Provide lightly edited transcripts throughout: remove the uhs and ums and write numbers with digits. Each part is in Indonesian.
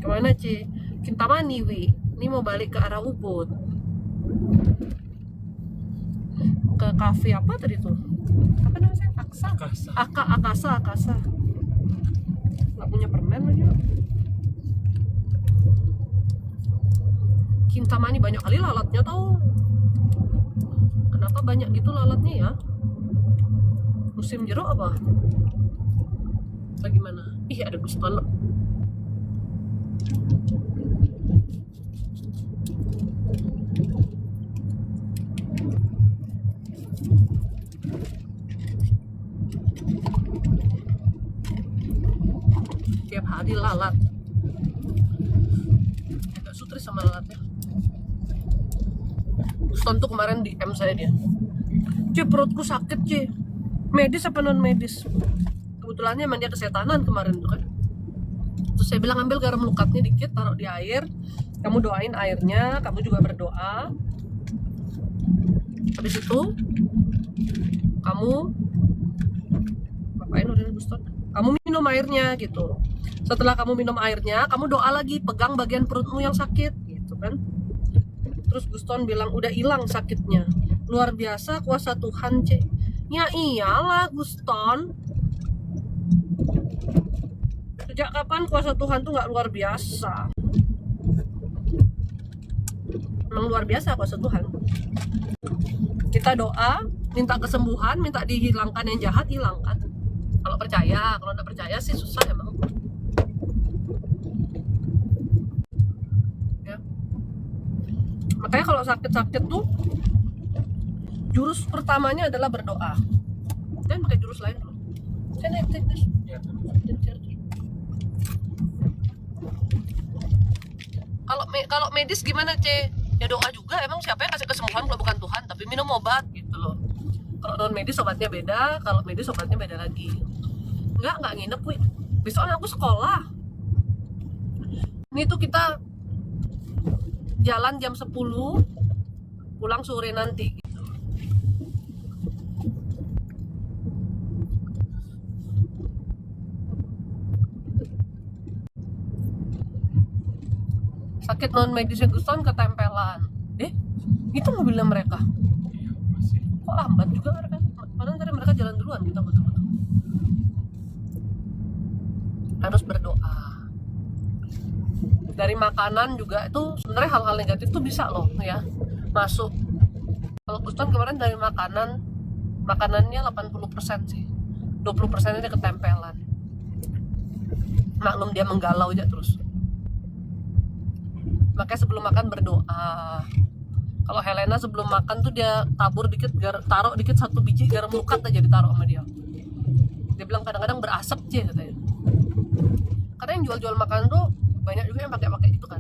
Kemana Ci? Kintamani Wi. Ini mau balik ke arah Ubud. Ke kafe apa tadi tuh? Apa namanya? Akasa. Nggak punya permen lagi. Kintamani banyak kali lalatnya tau. Kenapa banyak gitu lalatnya ya? Musim jeruk apa? Bagaimana? Ih, ada guston. Tiap hari lalat. Agak sutris sama lalatnya. Guston tuh kemarin di M saya dia. Perutku sakit medis apa non medis? Kebetulannya emang dia kesetanan kemarin tuh kan. Terus saya bilang ambil garam lukatnya dikit, taruh di air, kamu doain airnya, kamu juga berdoa. Habis itu kamu ngapain udah Guston? Kamu minum airnya gitu. Setelah kamu minum airnya, kamu doa lagi, pegang bagian perutmu yang sakit gitu kan. Terus Guston bilang udah hilang sakitnya. Luar biasa kuasa Tuhan, Ya iyalah Guston. Sejak kapan kuasa Tuhan tuh nggak luar biasa? Emang luar biasa kuasa Tuhan. Kita doa, minta kesembuhan, minta dihilangkan yang jahat, hilangkan. Kalau percaya, kalau nggak percaya sih susah emang. Ya. Makanya kalau sakit-sakit tuh jurus pertamanya adalah berdoa. Dan pakai jurus lain loh. Kalau medis gimana ya doa juga. Emang siapa yang kasih kesembuhan kalau bukan Tuhan? Tapi minum obat gitu loh. Kalau non medis obatnya beda, kalau medis obatnya beda lagi. Nggak nginep wih. Besok aku sekolah. Ini tuh kita jalan jam 10, pulang sore nanti. Sakit non medisnya Guston ketempelan. Itu mobilnya mereka. Kok lambat juga mereka? Padahal tadi mereka jalan duluan gitu betul-betul. Harus berdoa. Dari makanan juga itu sebenarnya hal-hal negatif tuh bisa loh ya masuk. Kalau Guston kemarin dari makanannya 80% sih. 20% dia ketempelan. Maklum dia menggalau aja terus. Makanya sebelum makan berdoa. Kalau Helena sebelum makan tuh dia taruh dikit 1 biji garam lukat aja ditaruh sama dia. Dia bilang kadang-kadang berasap katanya. Karena yang jual-jual makanan tuh banyak juga yang pakai itu kan.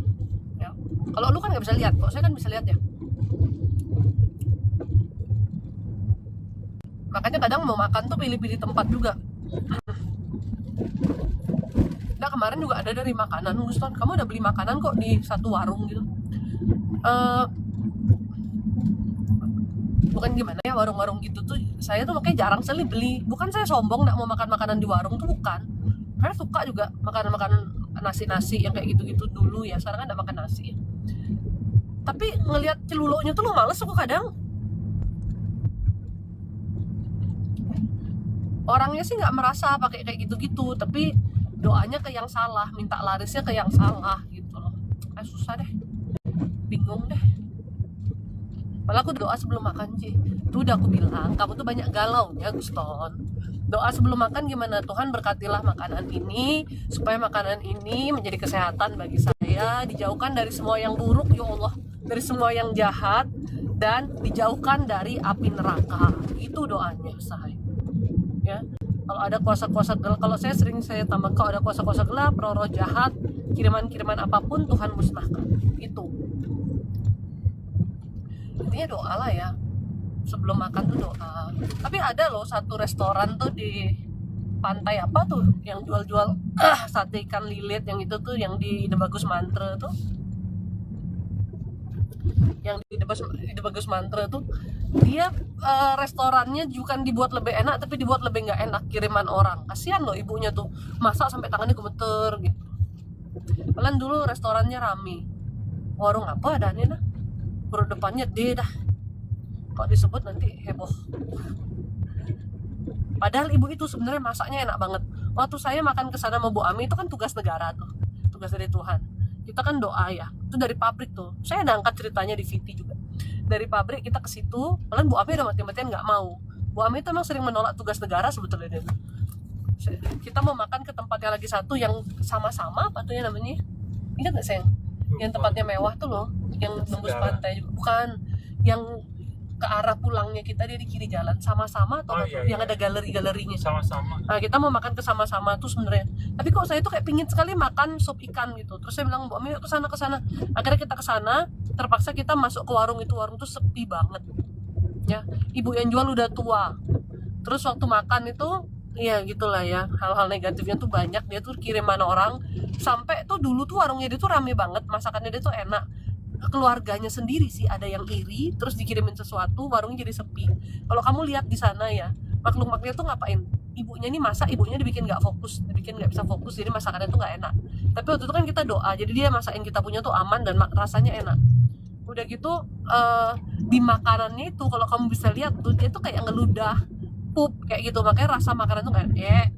Ya. Kalau lu kan nggak bisa lihat, kalau saya kan bisa lihat ya. Makanya kadang mau makan tuh pilih-pilih tempat juga. Nah kemarin juga ada dari makanan Guston, kamu udah beli makanan kok di satu warung gitu. Bukan gimana ya, warung-warung gitu tuh saya tuh makanya jarang sekali beli. Bukan saya sombong nggak mau makan makanan di warung tuh, bukan. Saya suka juga makanan-makanan nasi-nasi yang kayak gitu-gitu dulu ya. Sekarang kan nggak makan nasi. Tapi ngelihat celuluknya tuh lo males aku kadang. Orangnya sih nggak merasa pakai kayak gitu-gitu, tapi doanya ke yang salah, minta larisnya ke yang salah gitu loh. Susah deh, bingung deh. Malah aku doa sebelum makan tuh udah aku bilang kamu tuh banyak galaunya Guston. Doa sebelum makan gimana? Tuhan berkatilah makanan ini supaya makanan ini menjadi kesehatan bagi saya, dijauhkan dari semua yang buruk ya Allah, dari semua yang jahat, dan dijauhkan dari api neraka. Itu doanya saya. Ya. Kalau ada kuasa-kuasa gelap, kalau saya tambah, kalau ada kuasa-kuasa gelap, roh-roh jahat, kiriman-kiriman apapun Tuhan musnahkan. Itu intinya doa lah ya. Sebelum makan tuh doa. Tapi ada loh satu restoran tuh di pantai apa tuh yang jual-jual sate ikan lilit, yang itu tuh yang di Ide Bagus Mantre tuh. Yang di Ide Bagus Mantre tuh dia restorannya bukan dibuat lebih enak tapi dibuat lebih nggak enak, kiriman orang. Kasihan loh ibunya tuh masak sampai tangannya gemeter gitu. Paling dulu restorannya rame, warung apa ada nih nah, huruf depannya D dah, kok disebut nanti heboh. Padahal ibu itu sebenarnya masaknya enak banget. Waktu saya makan ke sana sama Bu Ami itu kan tugas negara tuh, tugas dari Tuhan. Kita kan doa ya, itu dari pabrik tuh. Saya ada angkat ceritanya di VT juga. Dari pabrik kita ke situ, padahal Bu Ami udah mati-matian nggak mau. Bu Ami itu emang sering menolak tugas negara sebetulnya dia. Kita mau makan ke tempat yang lagi satu yang sama-sama, apa tuh ya namanya? Ingat nggak sayang? Yang tempatnya mewah tuh loh, yang tembus pantai juga. Bukan, yang ke arah pulangnya kita dia di kiri jalan sama-sama atau yang ada galeri-galerinya sama-sama. Nah kita mau makan ke sama-sama tuh sebenarnya. Tapi kok saya tuh kayak pingin sekali makan sup ikan gitu. Terus saya bilang, Bu Ami, yuk ke sana. Akhirnya kita ke sana, terpaksa kita masuk ke warung itu. Warung tuh sepi banget. Ya, ibu yang jual udah tua. Terus waktu makan itu ya gitulah ya, hal-hal negatifnya tuh banyak. Dia tuh kiriman orang, sampai tuh dulu tuh warungnya dia tuh rame banget, masakannya dia tuh enak. Keluarganya sendiri sih ada yang iri, terus dikirimin sesuatu, warungnya jadi sepi. Kalau kamu lihat di sana ya, makhluk-makhluknya tuh ngapain? Ibunya nih masak, ibunya dibikin nggak fokus, dibikin nggak bisa fokus, jadi masakannya tuh nggak enak. Tapi waktu itu kan kita doa, jadi dia masakin kita punya tuh aman dan rasanya enak. Udah gitu di makanannya itu kalau kamu bisa lihat tuh dia tuh kayak ngeludah pup kayak gitu, makanya rasa makanan tuh kayak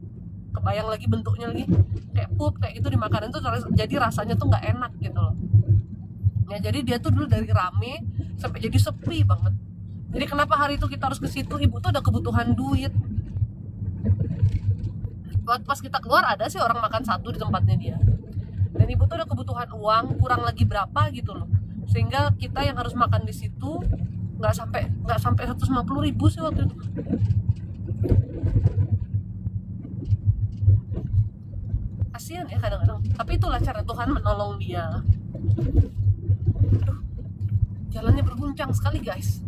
kebayang lagi bentuknya lagi kayak pup kayak gitu di makanan tuh, jadi rasanya tuh nggak enak gitu loh. Ya jadi dia tuh dulu dari rame sampai jadi sepi banget. Jadi kenapa hari itu kita harus ke situ? Ibu tuh ada kebutuhan duit. Pas kita keluar ada sih orang makan satu di tempatnya dia. Dan ibu tuh ada kebutuhan uang kurang lagi berapa gitu loh. Sehingga kita yang harus makan di situ nggak sampai 150.000 sih waktu itu. Kasian ya kadang-kadang. Tapi itulah cara Tuhan menolong dia. Aduh, jalannya berguncang sekali guys.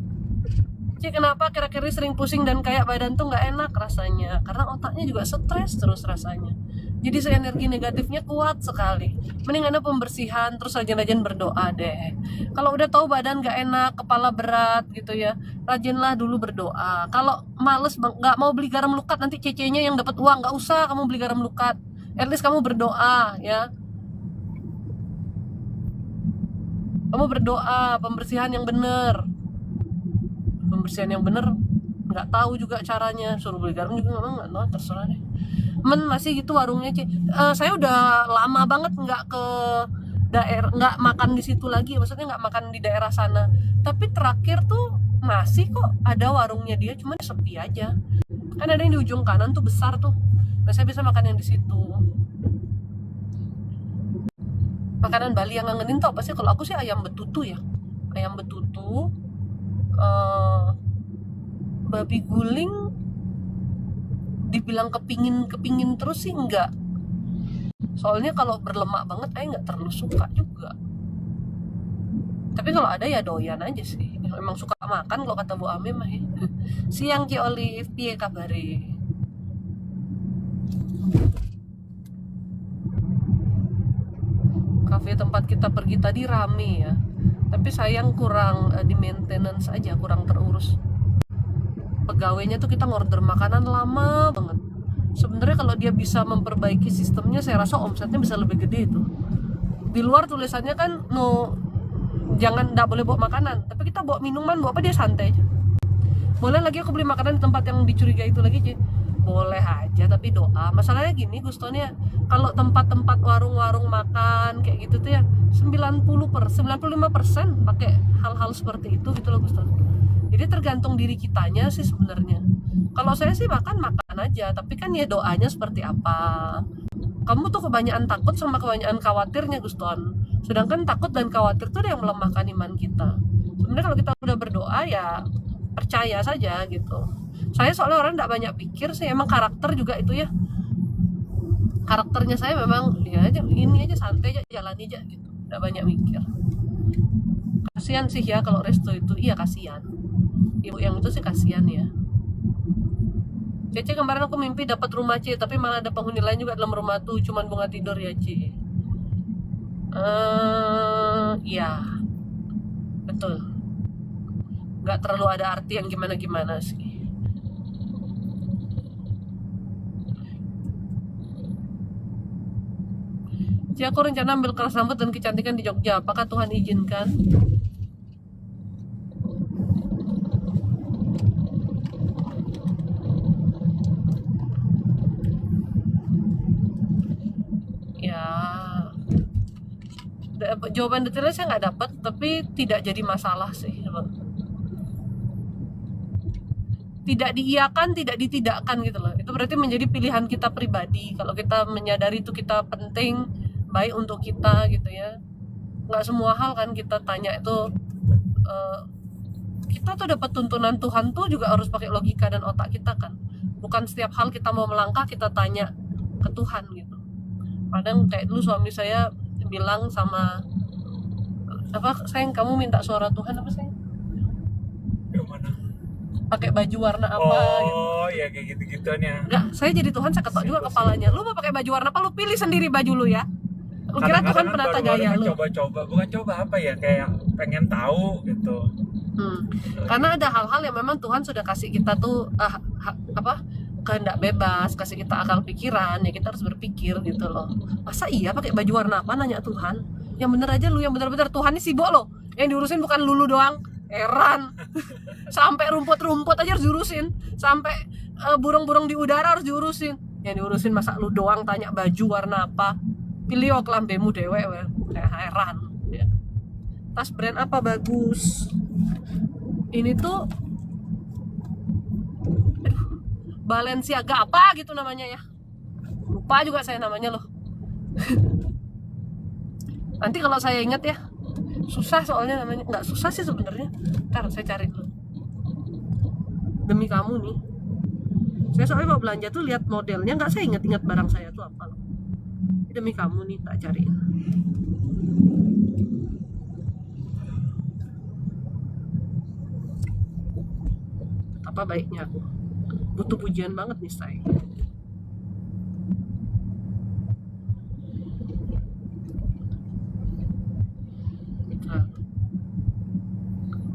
Jadi kenapa kira-kira sering pusing dan kayak badan tuh nggak enak rasanya? Karena otaknya juga stres terus rasanya. Jadi energi negatifnya kuat sekali. Mending ada pembersihan, terus rajin-rajin berdoa deh. Kalau udah tahu badan nggak enak, kepala berat gitu ya, rajinlah dulu berdoa. Kalau males nggak mau beli garam lukat, nanti cecenya yang dapat uang, nggak usah kamu beli garam lukat. At least kamu berdoa ya. Kamu berdoa pembersihan yang benar. Pembersihan yang benar nggak tahu juga caranya, suruh beli garam juga nggak tahu, terserah deh. Masih gitu warungnya saya udah lama banget nggak ke daerah, nggak makan di situ lagi, maksudnya nggak makan di daerah sana. Tapi terakhir tuh masih kok ada warungnya dia, cuman sepi aja. Kan ada yang di ujung kanan tuh besar tuh, nah saya bisa makan yang di situ. Makanan Bali yang ngangenin tuh apa sih? Kalau aku sih ayam betutu ya, ayam betutu, babi guling. Dibilang kepingin terus sih enggak, soalnya kalau berlemak banget saya nggak terlalu suka juga. Tapi kalau ada ya doyan aja sih, emang suka makan kalau kata Bu Ami mah ya. Siang Ci Olive, piye kabare? Cafe tempat kita pergi tadi rame ya, tapi sayang kurang di maintenance aja, kurang terurus. Pegawainya tuh kita ngorder makanan lama banget. Sebenarnya kalau dia bisa memperbaiki sistemnya, saya rasa omsetnya bisa lebih gede itu. Di luar tulisannya kan nggak boleh bawa makanan, tapi kita bawa minuman, bawa apa dia santai aja. Boleh lagi aku beli makanan di tempat yang dicurigai itu lagi, boleh aja, tapi doa. Masalahnya gini Gustonya, kalau tempat-tempat warung-warung makan kayak gitu tuh ya 95% pakai hal-hal seperti itu gitu loh Guston. Jadi tergantung diri kitanya sih sebenarnya. Kalau saya sih makan aja, tapi kan ya doanya seperti apa. Kamu tuh kebanyakan takut sama kebanyakan khawatirnya Guston. Sedangkan takut dan khawatir tuh yang melemahkan iman kita. Sebenarnya kalau kita udah berdoa ya percaya saja gitu. Saya soalnya orang nggak banyak pikir sih, emang karakter juga itu ya. Karakternya saya memang ya aja, ini aja santai aja, jalani aja gitu, nggak banyak mikir. Kasihan sih ya kalau resto itu, iya kasihan. Ibu yang itu sih kasihan ya. Cece kemarin aku mimpi dapat rumah C, tapi malah ada penghuni lain juga dalam rumah tuh, cuman bunga tidur ya C. Iya, betul. Nggak terlalu ada arti yang gimana-gimana sih. Ci, aku rencana ambil kelas rambut dan kecantikan di Jogja. Apakah Tuhan izinkan? Ya, jawaban detailnya saya nggak dapat, tapi tidak jadi masalah sih. Tidak diiyakan, tidak ditidakkan gitu loh. Itu berarti menjadi pilihan kita pribadi. Kalau kita menyadari itu kita penting, baik untuk kita gitu ya. Nggak semua hal kan kita tanya itu, kita tuh dapat tuntunan Tuhan tuh juga harus pakai logika dan otak kita kan. Bukan setiap hal kita mau melangkah kita tanya ke Tuhan gitu. Kadang kayak dulu suami saya bilang sama apa, sayang kamu minta suara Tuhan apa sayang? Pakai baju warna apa gitu. Oh ya kayak gitu-gituan ya. Enggak, saya jadi Tuhan saya ketok juga kepalanya. Lu mau pakai baju warna apa? Lu pilih sendiri baju lu ya. Lu kira Tuhan penata gaya lu? Coba-coba, bukan coba apa ya, kayak pengen tahu gitu. Karena ada hal-hal yang memang Tuhan sudah kasih kita tuh kehendak bebas, kasih kita akal pikiran, ya kita harus berpikir gitu loh. Masa iya pakai baju warna apa nanya Tuhan? Yang bener aja lu, yang bener-bener Tuhan ini sibuk loh. Yang diurusin bukan lulu doang. Heran. Sampai rumput-rumput aja harus diurusin, sampai burung-burung di udara harus diurusin. Yang diurusin masa lu doang tanya baju warna apa? Pilih klambemu dewek, kayak heran ya. Tas brand apa bagus? Ini tuh Balenciaga apa gitu namanya ya. Lupa juga saya namanya loh. Nanti kalau saya ingat ya. Susah soalnya namanya. Nggak susah sih sebenarnya. Ntar saya cari dulu. Demi kamu nih. Saya soalnya mau belanja tuh lihat modelnya, nggak saya ingat barang saya tuh apa loh. Demi kamu nih tak cariin. Apa baiknya aku? Butuh pujian banget nih saya.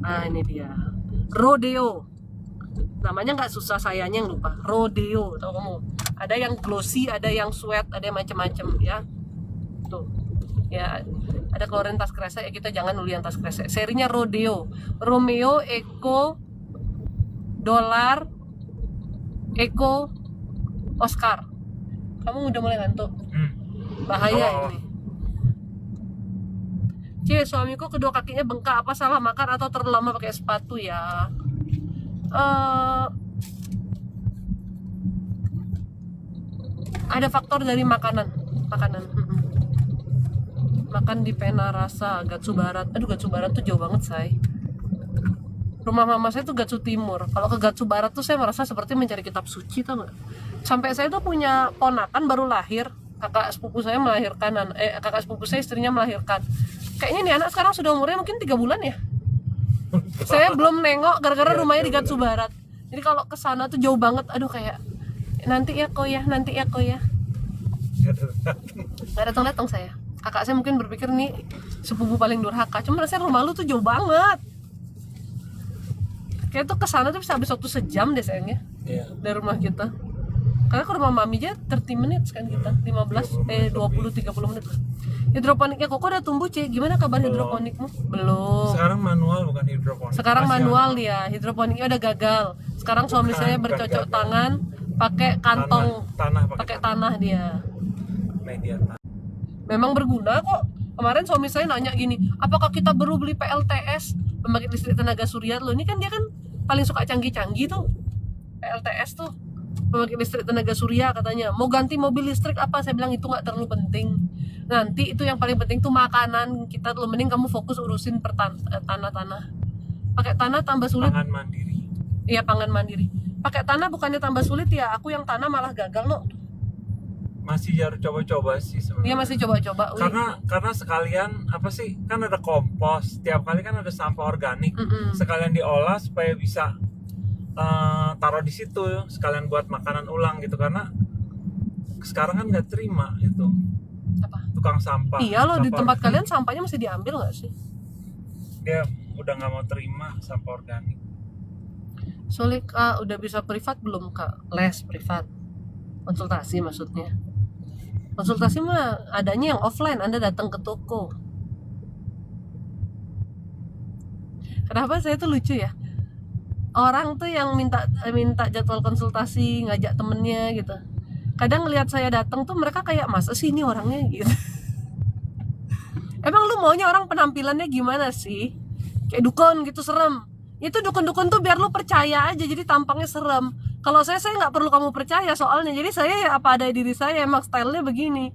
Nah ini dia Rodeo. Namanya nggak susah, sayanya yang lupa. Rodeo, tau kamu? Ada yang glossy, ada yang sweat, ada yang macam-macam ya. Tuh ya, ada keluarin tas kresek ya, kita jangan dulu yang tas kresek. Serinya Rodeo, Romeo, Eco, Dollar, Eco, Oscar. Kamu udah mulai ngantuk? Bahaya ini. Suamiku kedua kakinya bengkak, apa salah makan atau terlalu lama pakai sepatu ya? Ada faktor dari makanan. Makan di Pena Rasa, Gatsu Barat. Aduh, Gatsu Barat tuh jauh banget say. Rumah mama saya tuh Gatsu Timur. Kalau ke Gatsu Barat tuh saya merasa seperti mencari kitab suci, tau gak? Sampai saya tuh punya ponakan baru lahir, kakak sepupu saya melahirkan, kakak sepupu saya istrinya melahirkan. Kayaknya nih anak sekarang sudah umurnya mungkin 3 bulan ya. Saya belum nengok gara-gara rumahnya di Gatsu Barat. Jadi kalau ke sana tuh jauh banget. Aduh kayak nanti ya kok ya. Gak datang saya. Kakak saya mungkin berpikir nih sepupu paling durhaka. Cuma rasanya rumah lu tuh jauh banget. Kayak tuh ke sana tuh bisa habis waktu sejam deh sayangnya. Dari rumah kita. Karena ke rumah mami aja 30 menit kan kita. 20-30 menit lah. Hidroponiknya Koko udah tumbuh, Ci. Gimana kabar hidroponikmu? Belum. Sekarang manual bukan hidroponik. Sekarang manual dia. Hidroponiknya udah gagal. Sekarang suami saya bercocok tangan pakai kantong pakai tanah dia. Media tanah. Memang berguna kok. Kemarin suami saya nanya gini, apakah kita perlu beli PLTS, pembangkit listrik tenaga surya? Loh, ini kan dia kan paling suka canggih-canggih tuh. PLTS tuh pembangkit listrik tenaga surya katanya. Mau ganti mobil listrik apa? Saya bilang itu nggak terlalu penting. Nanti itu yang paling penting tuh makanan kita tuh, mending kamu fokus urusin tanah-tanah. Pakai tanah tambah sulit. Pangan mandiri. Iya, pangan mandiri. Pakai tanah bukannya tambah sulit ya? Aku yang tanah malah gagal loh. Masih harus coba-coba sih sebenarnya. Iya masih coba-coba. Karena sekalian apa sih? Kan ada kompos. Tiap kali kan ada sampah organik. Sekalian diolah supaya bisa taruh di situ. Sekalian buat makanan ulang gitu. Karena sekarang kan nggak terima itu. Apa? Tukang sampah. Iya loh, sampah di tempat kalian sampahnya masih diambil nggak sih? Dia udah nggak mau terima sampah organik. Sulit Kak, udah bisa privat belum Kak? Les privat, konsultasi maksudnya. Konsultasi mah adanya yang offline, Anda datang ke toko. Kenapa saya tuh lucu ya, orang tuh yang minta jadwal konsultasi, ngajak temennya gitu, kadang ngelihat saya datang tuh mereka kayak, masa sih ini orangnya gitu. Emang lu maunya orang penampilannya gimana sih? Kayak dukun gitu, serem. Itu dukun-dukun tuh biar lu percaya aja, jadi tampangnya serem. Kalau saya nggak perlu kamu percaya soalnya. Jadi saya ya apa ada diri saya, emang stylenya begini.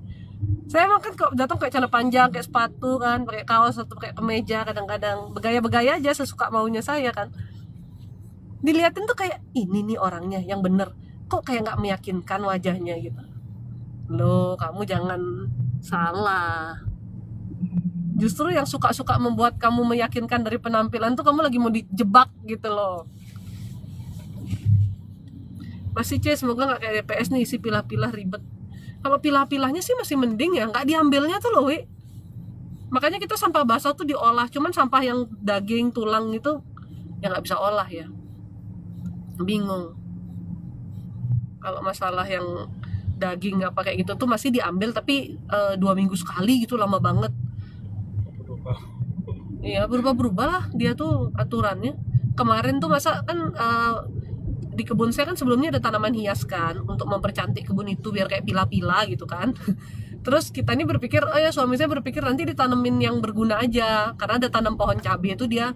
Saya emang kan datang kayak celana panjang, kayak sepatu kan, pakai kaos atau pakai kemeja, kadang-kadang begaya-begaya aja sesuka maunya saya kan. Diliatin tuh kayak, ini nih orangnya yang bener. Kok kayak nggak meyakinkan wajahnya gitu. Loh, kamu jangan salah. Justru yang suka-suka membuat kamu meyakinkan dari penampilan tuh kamu lagi mau dijebak gitu loh. Masih semoga nggak kayak DPS nih, isi pilah-pilah ribet. Kalau pilah-pilahnya sih masih mending ya, nggak diambilnya tuh loh, makanya kita sampah basah tuh diolah. Cuman sampah yang daging, tulang itu ya nggak bisa olah ya. Bingung. Kalau masalah yang daging apa kayak gitu tuh masih diambil, tapi 2 minggu sekali gitu, lama banget. Iya, berubah-berubah lah dia tuh aturannya. Kemarin tuh masa kan di kebun saya kan sebelumnya ada tanaman hias kan, untuk mempercantik kebun itu biar kayak pila-pila gitu kan. Terus kita ini berpikir, oh ya suami saya berpikir nanti ditanemin yang berguna aja, karena ada tanam pohon cabai itu dia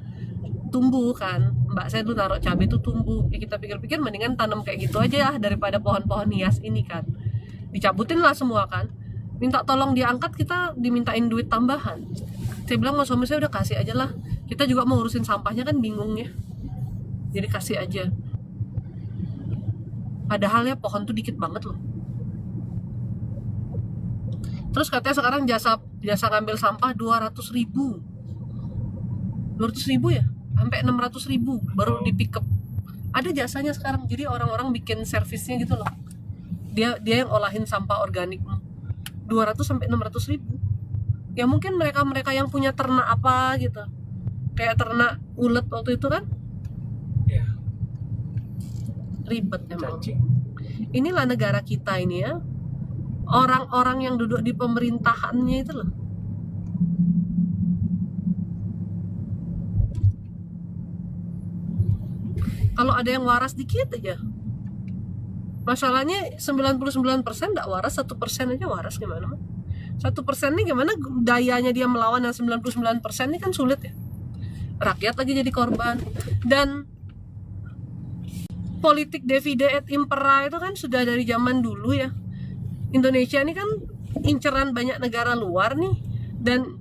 tumbuh kan. Mbak saya tuh naruh cabai itu tumbuh. Ya kita pikir-pikir mendingan tanam kayak gitu aja daripada pohon-pohon hias ini kan. Dicabutin lah semua kan. Minta tolong diangkat, kita dimintain duit tambahan. Saya bilang sama suami saya, udah kasih aja lah. Kita juga mau ngurusin sampahnya kan bingung ya. Jadi kasih aja. Padahal ya pohon tuh dikit banget loh. Terus katanya sekarang jasa ngambil sampah 200.000. 200.000 ya? Sampai 600.000 baru di pick up. Ada jasanya sekarang. Jadi orang-orang bikin servisnya gitu loh. Dia yang olahin sampah organik. 200 sampai 600.000. Ya mungkin mereka yang punya ternak apa gitu. Kayak ternak ulet waktu itu kan. Ya. Ribet emang. Cacing. Inilah negara kita ini ya. Orang-orang yang duduk di pemerintahannya itu loh. Kalau ada yang waras dikit aja. Masalahnya 99% gak waras, 1% aja waras gimana? 1% ini gimana dayanya dia melawan yang 99% ini kan sulit ya. Rakyat lagi jadi korban. Dan politik divide et impera itu kan sudah dari zaman dulu ya. Indonesia ini kan inceran banyak negara luar nih, dan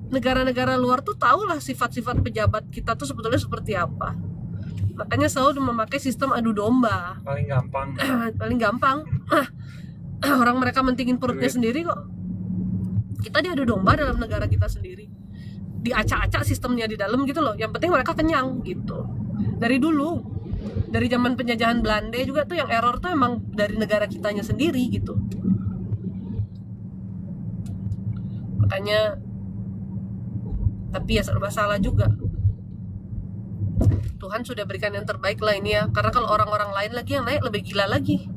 negara-negara luar tuh tahulah sifat-sifat pejabat kita tuh sebetulnya seperti apa. Makanya selalu memakai sistem adu domba. Paling gampang. Paling gampang. Orang mereka mentingin perutnya sendiri kok. Kita diadu domba dalam negara kita sendiri. Diacak-acak sistemnya di dalam gitu loh. Yang penting mereka kenyang gitu. Dari dulu, dari zaman penjajahan Belanda juga tuh yang error tuh emang dari negara kitanya sendiri gitu. Makanya, tapi ya serba salah juga. Tuhan sudah berikan yang terbaik lah ini ya. Karena kalau orang-orang lain lagi yang naik lebih gila lagi.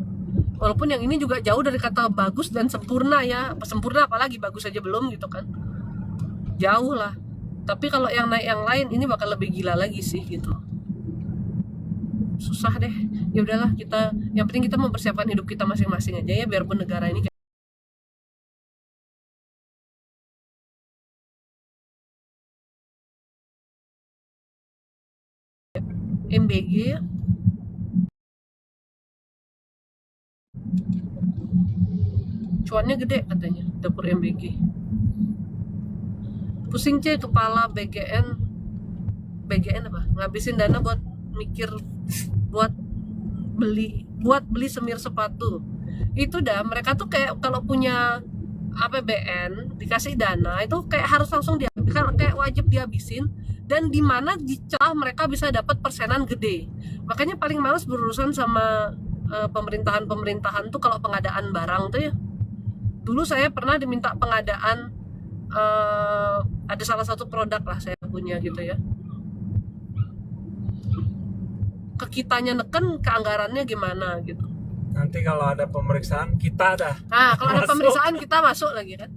Walaupun yang ini juga jauh dari kata bagus dan sempurna ya. Sempurna apalagi, bagus aja belum gitu kan. Jauh lah. Tapi kalau yang naik yang lain ini bakal lebih gila lagi sih gitu. Susah deh. Ya udahlah, kita yang penting kita mempersiapkan hidup kita masing-masing aja ya, biarpun negara ini MBG ya. Cuannya gede katanya dapur MBG. Pusing kepala BGN apa? Ngabisin dana buat mikir buat beli semir sepatu. Itu dah mereka tuh kayak kalau punya APBN dikasih dana itu kayak harus langsung kayak wajib dihabisin, dan di mana di celah mereka bisa dapat persenan gede. Makanya paling males berurusan sama pemerintahan tuh kalau pengadaan barang tuh ya. Dulu saya pernah diminta pengadaan ada salah satu produk lah saya punya gitu ya. Ke kitanya neken, ke anggarannya gimana gitu. Nanti kalau ada pemeriksaan kita dah Nah, kalau ada Masuk. pemeriksaan kita masuk lagi kan.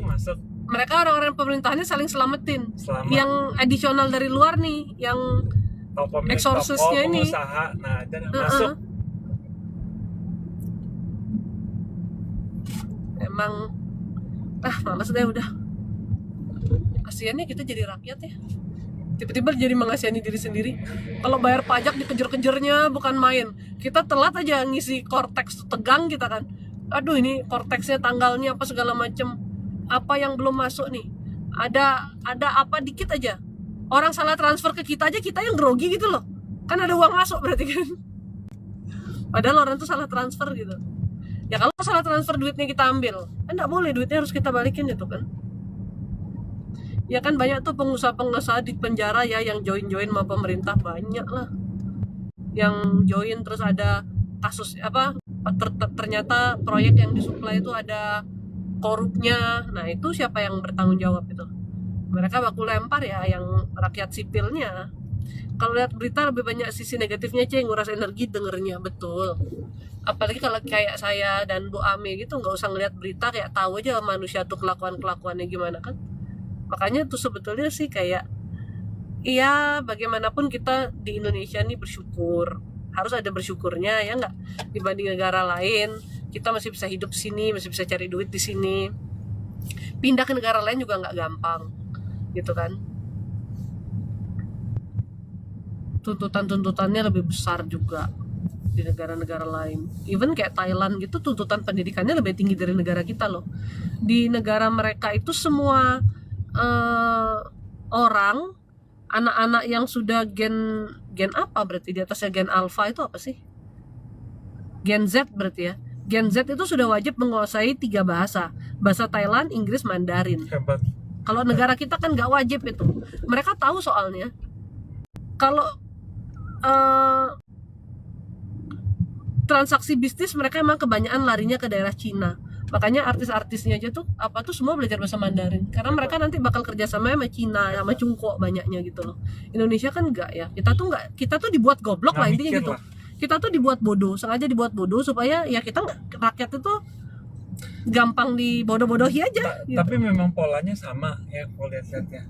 masuk Mereka orang-orang pemerintahannya saling selamatin. selamat. Yang additional dari luar nih, yang Toko exorcist-nya ini. pengusaha, nah ada uh-uh. masuk. Emang males deh udah. Kasiannya kita jadi rakyat ya. Tiba-tiba jadi mengasihani diri sendiri. Kalau bayar pajak dikejar-kejarnya bukan main. Kita telat aja ngisi Cortex, tegang kita kan. Aduh, ini Cortexnya tanggalnya apa segala macem. Apa yang belum masuk nih? Ada apa dikit aja. Orang salah transfer ke kita aja, kita yang grogi gitu loh. Kan ada uang masuk berarti kan. Padahal orang tuh salah transfer gitu. Ya kalau salah transfer duitnya kita ambil, kan nggak boleh, duitnya harus kita balikin gitu kan. Ya kan banyak tuh pengusaha-pengusaha di penjara ya yang join-join sama pemerintah, banyak lah. Yang join terus ada kasus apa ternyata proyek yang disuplai itu ada korupnya. Nah, itu siapa yang bertanggung jawab itu? Mereka baku lempar ya yang rakyat sipilnya. Kalau lihat berita lebih banyak sisi negatifnya, nguras energi dengernya, betul. Apalagi kalau kayak saya dan Bu Ame gitu, nggak usah ngeliat berita, kayak tahu aja manusia tuh kelakuannya gimana kan. Makanya tuh sebetulnya sih kayak, iya bagaimanapun kita di Indonesia nih bersyukur, harus ada bersyukurnya ya nggak, dibanding negara lain. Kita masih bisa hidup di sini, masih bisa cari duit di sini. Pindah ke negara lain juga nggak gampang, gitu kan. Tuntutannya lebih besar juga di negara-negara lain. Even kayak Thailand gitu, tuntutan pendidikannya lebih tinggi dari negara kita loh. Di negara mereka itu semua orang, anak-anak yang sudah gen apa berarti, di atasnya gen alpha itu apa sih? Gen Z berarti ya. Gen Z itu sudah wajib menguasai 3 bahasa. Bahasa Thailand, Inggris, Mandarin. Hebat. Kalau negara kita kan nggak wajib itu. Mereka tahu soalnya. Kalau transaksi bisnis mereka emang kebanyakan larinya ke daerah Cina. Makanya artis-artisnya aja tuh apa tuh semua belajar bahasa Mandarin. Karena mereka nanti bakal kerjasama sama Cina, sama Cungko banyaknya gitu loh. Indonesia kan enggak ya. Kita tuh dibuat goblok lah intinya gitu. Kita tuh dibuat bodoh, sengaja dibuat bodoh supaya ya kita rakyat itu gampang dibodoh-bodohi aja. Gitu. Tapi memang polanya sama ya, kalau lihat-lihat ya.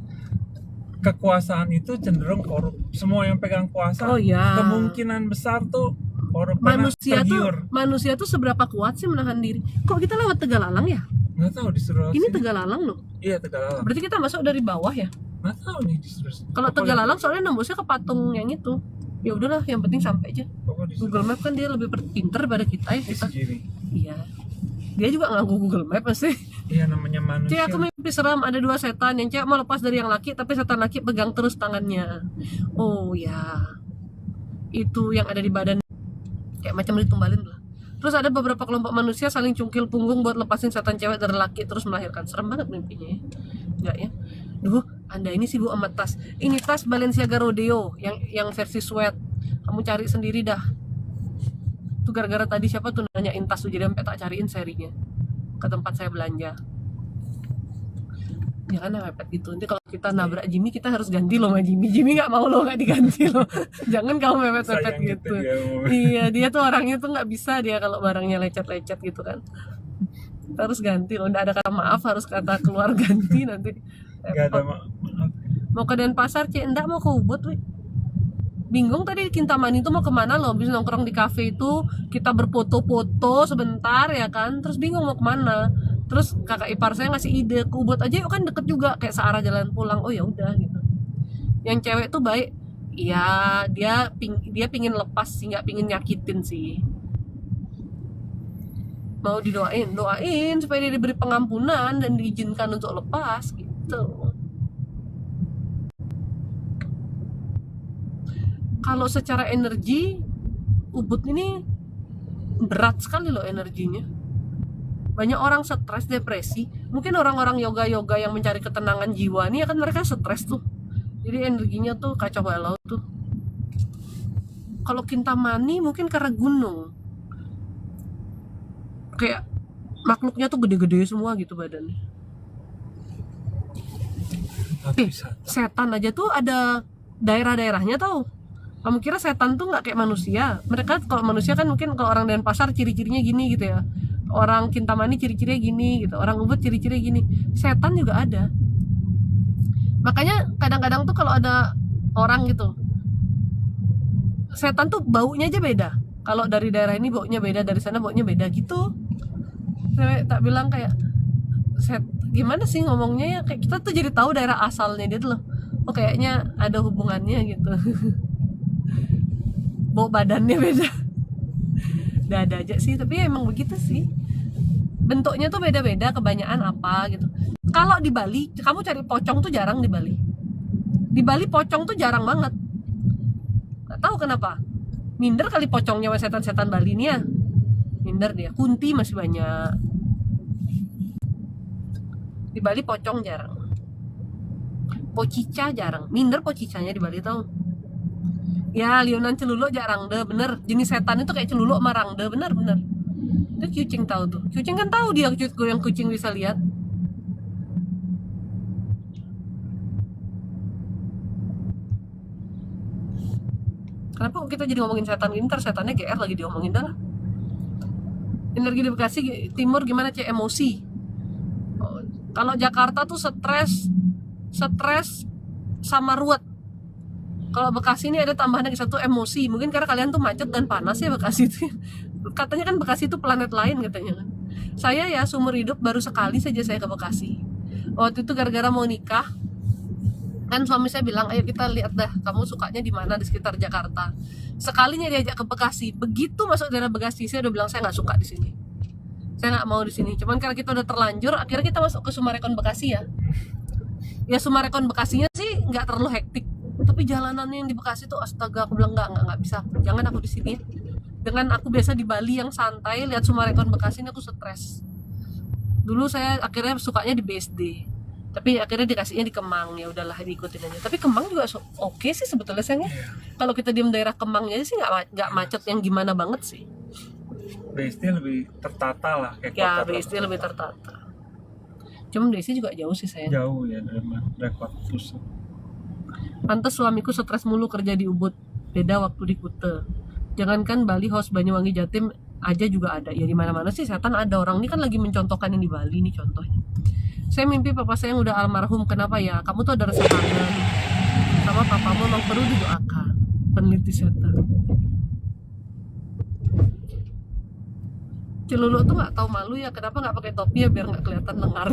Kekuasaan itu cenderung korup. Semua yang pegang kuasa, kemungkinan besar tuh korup. Manusia tuh seberapa kuat sih menahan diri? Kok kita lewat Tegalalang ya? Nggak tahu disuruh. Ini Tegalalang loh. Iya, Tegalalang. Berarti kita masuk dari bawah ya? Nggak tahu nih disuruh. Kalau Tegalalang soalnya nembusnya ke patung yang itu. Ya udahlah, yang penting sampai aja. Google Map kan dia lebih pinter daripada kita ya. Iya. Dia juga nganggu Google Map pasti. Iya, namanya manusia. Cek, aku mimpi seram ada 2 setan, yang cewek mau lepas dari yang laki, tapi setan laki pegang terus tangannya. Oh ya, itu yang ada di badan, kayak macam ditumbalin lah. Terus ada beberapa kelompok manusia saling cungkil punggung buat lepasin setan cewek dari laki terus melahirkan. Serem banget mimpinya ya. Enggak ya? Duh, Anda ini sibuk sama tas. Ini tas Balenciaga Rodeo yang versi sweat. Kamu cari sendiri dah. Itu gara-gara tadi siapa tuh nanyain tas tuh, jadi sampai tak cariin serinya ke tempat saya belanja. Jangan mepet gitu. Nanti kalau kita nabrak Jimmy, kita harus ganti loh sama Jimmy. Jimmy nggak mau loh, nggak diganti loh. Jangan kamu mepet-mepet gitu. Iya, dia tuh orangnya tuh nggak bisa dia kalau barangnya lecet-lecet gitu kan. Kita harus ganti loh. Nggak ada kata maaf, harus kata keluar ganti nanti. Nggak ada maaf. Mau ke Denpasar, enggak mau ke Ubud, wih. Bingung tadi Kintamani itu mau kemana loh. Bisa nongkrong di kafe itu, kita berfoto-foto sebentar ya kan. Terus bingung mau kemana. Terus kakak ipar saya ngasih ide ke Ubud aja, yuk kan deket juga, kayak searah jalan pulang. Oh ya udah gitu. Yang cewek tuh baik, iya dia pingin lepas sih, nggak pingin nyakitin sih. Mau doain supaya dia diberi pengampunan dan diizinkan untuk lepas gitu. Kalau secara energi, Ubud ini berat sekali loh energinya. Banyak orang stres, depresi. Mungkin orang-orang yoga yang mencari ketenangan jiwa nih, kan mereka stres tuh. Jadi energinya tuh kacau balau tuh. Kalau Kintamani mungkin karena gunung. Kayak makhluknya tuh gede-gede semua gitu badannya. Setan aja tuh ada daerah-daerahnya tau. Kamu kira setan tuh nggak kayak manusia? Mereka kalau manusia kan mungkin kalau orang Denpasar ciri-cirinya gini gitu ya. Orang Kintamani ciri-cirinya gini gitu. Orang Ubud ciri-cirinya gini. Setan juga ada. Makanya kadang-kadang tuh kalau ada orang gitu, setan tuh baunya aja beda. Kalau dari daerah ini baunya beda, dari sana baunya beda gitu. Saya tak bilang kayak gimana sih ngomongnya ya, kayak kita tuh jadi tahu daerah asalnya dia tuh loh. Oh kayaknya ada hubungannya gitu. Bau badannya beda. Ada aja sih, tapi emang begitu sih. Bentuknya tuh beda-beda, kebanyakan apa gitu. Kalau di Bali, kamu cari pocong tuh jarang di Bali. Di Bali pocong tuh jarang banget. Gak tahu kenapa. Minder kali pocongnya sama setan-setan Bali nih ya. Minder dia. Kunti masih banyak. Di Bali pocong jarang. Pocica jarang. Minder pocicanya di Bali tau. Ya, lionan celuluk jarang deh, bener. Jenis setan itu kayak celuluk sama rangde, bener. Itu kucing tahu tuh. Kucing kan tahu dia yang kucing bisa lihat. Kenapa kok kita jadi ngomongin setan gini? Ntar setannya GR lagi diomongin dah lah. Energi di Bekasi Timur gimana cek emosi? Kalau Jakarta tuh stres sama ruwet. Kalau Bekasi ini ada tambahan lagi satu, emosi. Mungkin karena kalian tuh macet dan panas ya Bekasi itu. Katanya kan Bekasi itu planet lain katanya kan. Saya ya seumur hidup baru sekali saja saya ke Bekasi. Waktu itu gara-gara mau nikah. Kan suami saya bilang, ayo kita lihat dah kamu sukanya di mana di sekitar Jakarta. Sekalinya diajak ke Bekasi. Begitu masuk daerah Bekasi, saya udah bilang saya nggak suka di sini. Saya nggak mau di sini. Cuman karena kita udah terlanjur, akhirnya kita masuk ke Sumarekon Bekasi ya. Ya Sumarekon Bekasinya sih nggak terlalu hektik. Tapi jalanannya yang di Bekasi tuh astaga, aku bilang nggak bisa, jangan aku di sini. Dengan aku biasa di Bali yang santai, lihat Sumarekon Bekasi ini aku stres. Dulu saya akhirnya sukanya di BSD, tapi akhirnya dikasihnya di Kemang, ya udahlah diikutin aja. Tapi Kemang juga oke sih sebetulnya sayangnya. Kalau kita diem daerah Kemangnya sih nggak macet yang gimana banget sih. BSD lebih tertata lah kayak Ya kota BSD lebih tertata. Cuman BSD juga jauh sih sayang. jauh ya dari kota pusat. Pantes suamiku stres mulu kerja di Ubud, beda waktu di Kute. Jangankan Bali, Host, Banyuwangi, Jatim aja juga ada. Ya di mana-mana sih setan ada. Orang ini kan lagi mencontohkan yang di Bali nih contohnya. Saya mimpi papa saya yang udah almarhum. Kenapa ya? Kamu tuh ada rasa kangen sama papamu, memang perlu didoakan. Peneliti setan. Celuluk tuh nggak tahu malu ya. Kenapa nggak pakai topi ya biar nggak kelihatan lengar.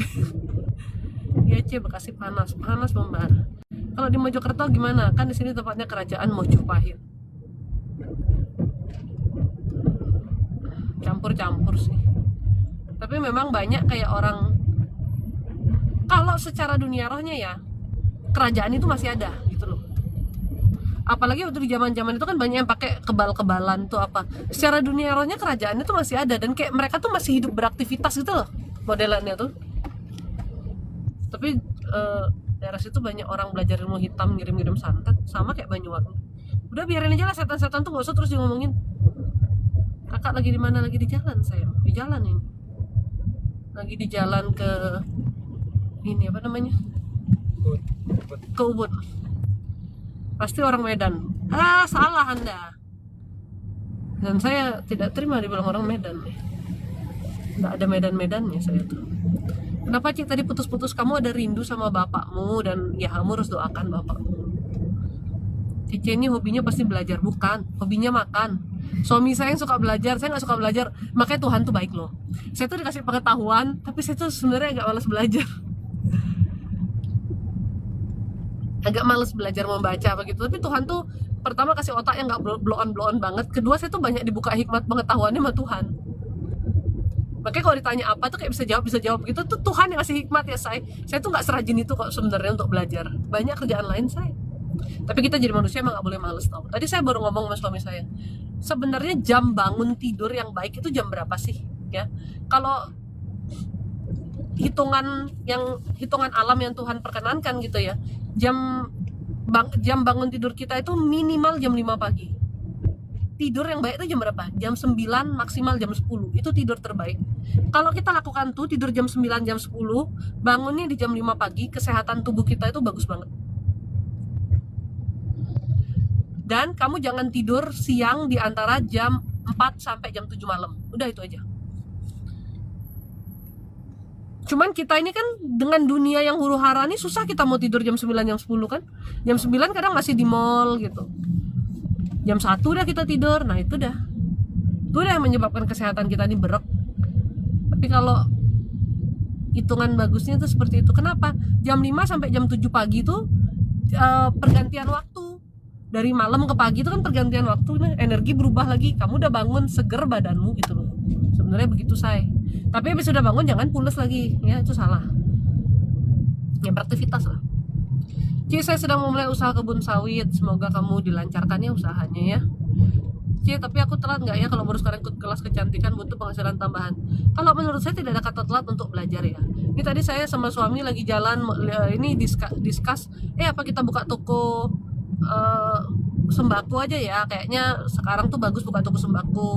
Iya Bekasi panas membara. Kalau di Mojokerto gimana? Kan di sini tempatnya kerajaan Mojopahit. Campur-campur sih. Tapi memang banyak kayak orang. Kalau secara dunia rohnya ya, kerajaan itu masih ada gitu loh. Apalagi waktu di zaman-zaman itu kan banyak yang pakai kebal-kebalan tuh apa. Secara dunia rohnya kerajaan itu masih ada dan kayak mereka tuh masih hidup beraktivitas gitu loh modelannya tuh. Tapi daerah situ banyak orang belajar ilmu hitam, ngirim-ngirim santet, sama kayak Banyuwangi. Udah biarin aja lah setan-setan tuh, gak usah terus ngomongin. Kakak lagi di mana? Lagi di jalan saya, di jalan ini. Lagi di jalan ke ini apa namanya? Ke Ubud. Pasti orang Medan. Salah Anda. Dan saya tidak terima dibilang orang Medan nih. Nggak ada Medan-Medannya saya tuh. Kenapa Cik tadi putus-putus? Kamu ada rindu sama bapakmu dan ya kamu harus doakan bapakmu. Cici ini hobinya pasti belajar, bukan? Hobinya makan. Suami saya yang suka belajar, saya nggak suka belajar. Makanya Tuhan tuh baik loh. Saya tuh dikasih pengetahuan, tapi saya tuh sebenarnya agak malas belajar. Agak malas belajar membaca begitu. Tapi Tuhan tuh pertama kasih otak yang nggak blow on banget. Kedua saya tuh banyak dibuka hikmat pengetahuannya sama Tuhan. Makanya kalau ditanya apa tuh kayak bisa jawab gitu tuh Tuhan yang kasih hikmat ya saya tuh nggak serajin itu kok sebenarnya untuk belajar, banyak kerjaan lain saya. Tapi kita jadi manusia emang nggak boleh males tau. Tadi saya baru ngomong sama suami saya, sebenarnya jam bangun tidur yang baik itu jam berapa sih ya? Kalau hitungan alam yang Tuhan perkenankan gitu ya, jam bangun tidur kita itu minimal jam 5 pagi. Tidur yang baik itu jam berapa? Jam 9 maksimal jam 10. Itu tidur terbaik. Kalau kita lakukan tuh tidur jam 9 jam 10, bangunnya di jam 5 pagi, kesehatan tubuh kita itu bagus banget. Dan kamu jangan tidur siang di antara jam 4 sampai jam 7 malam. Udah itu aja. Cuman kita ini kan dengan dunia yang huru-hara nih susah kita mau tidur jam 9, jam 10 kan. Jam 9 kadang masih di mall gitu. Jam 1 udah kita tidur. Nah itu dah. Itu udah yang menyebabkan kesehatan kita ini berek. Tapi kalau hitungan bagusnya tuh seperti itu. Kenapa? Jam 5 sampai jam 7 pagi tuh pergantian waktu. Dari malam ke pagi itu kan pergantian waktu. Nah, energi berubah lagi. Kamu udah bangun seger badanmu gitu loh. Sebenarnya begitu say. Tapi habis sudah bangun jangan pules lagi. Ya itu salah. Ya beraktivitas lah. Ci, saya sedang memulai usaha kebun sawit. Semoga kamu dilancarkan ya usahanya ya. Ci, tapi aku telat nggak ya kalau baru sekarang ikut kelas kecantikan butuh penghasilan tambahan? Kalau menurut saya tidak ada kata telat untuk belajar ya. Ini tadi saya sama suami lagi jalan ini discuss. Apa kita buka toko sembako aja ya? Kayaknya sekarang tuh bagus buka toko sembako.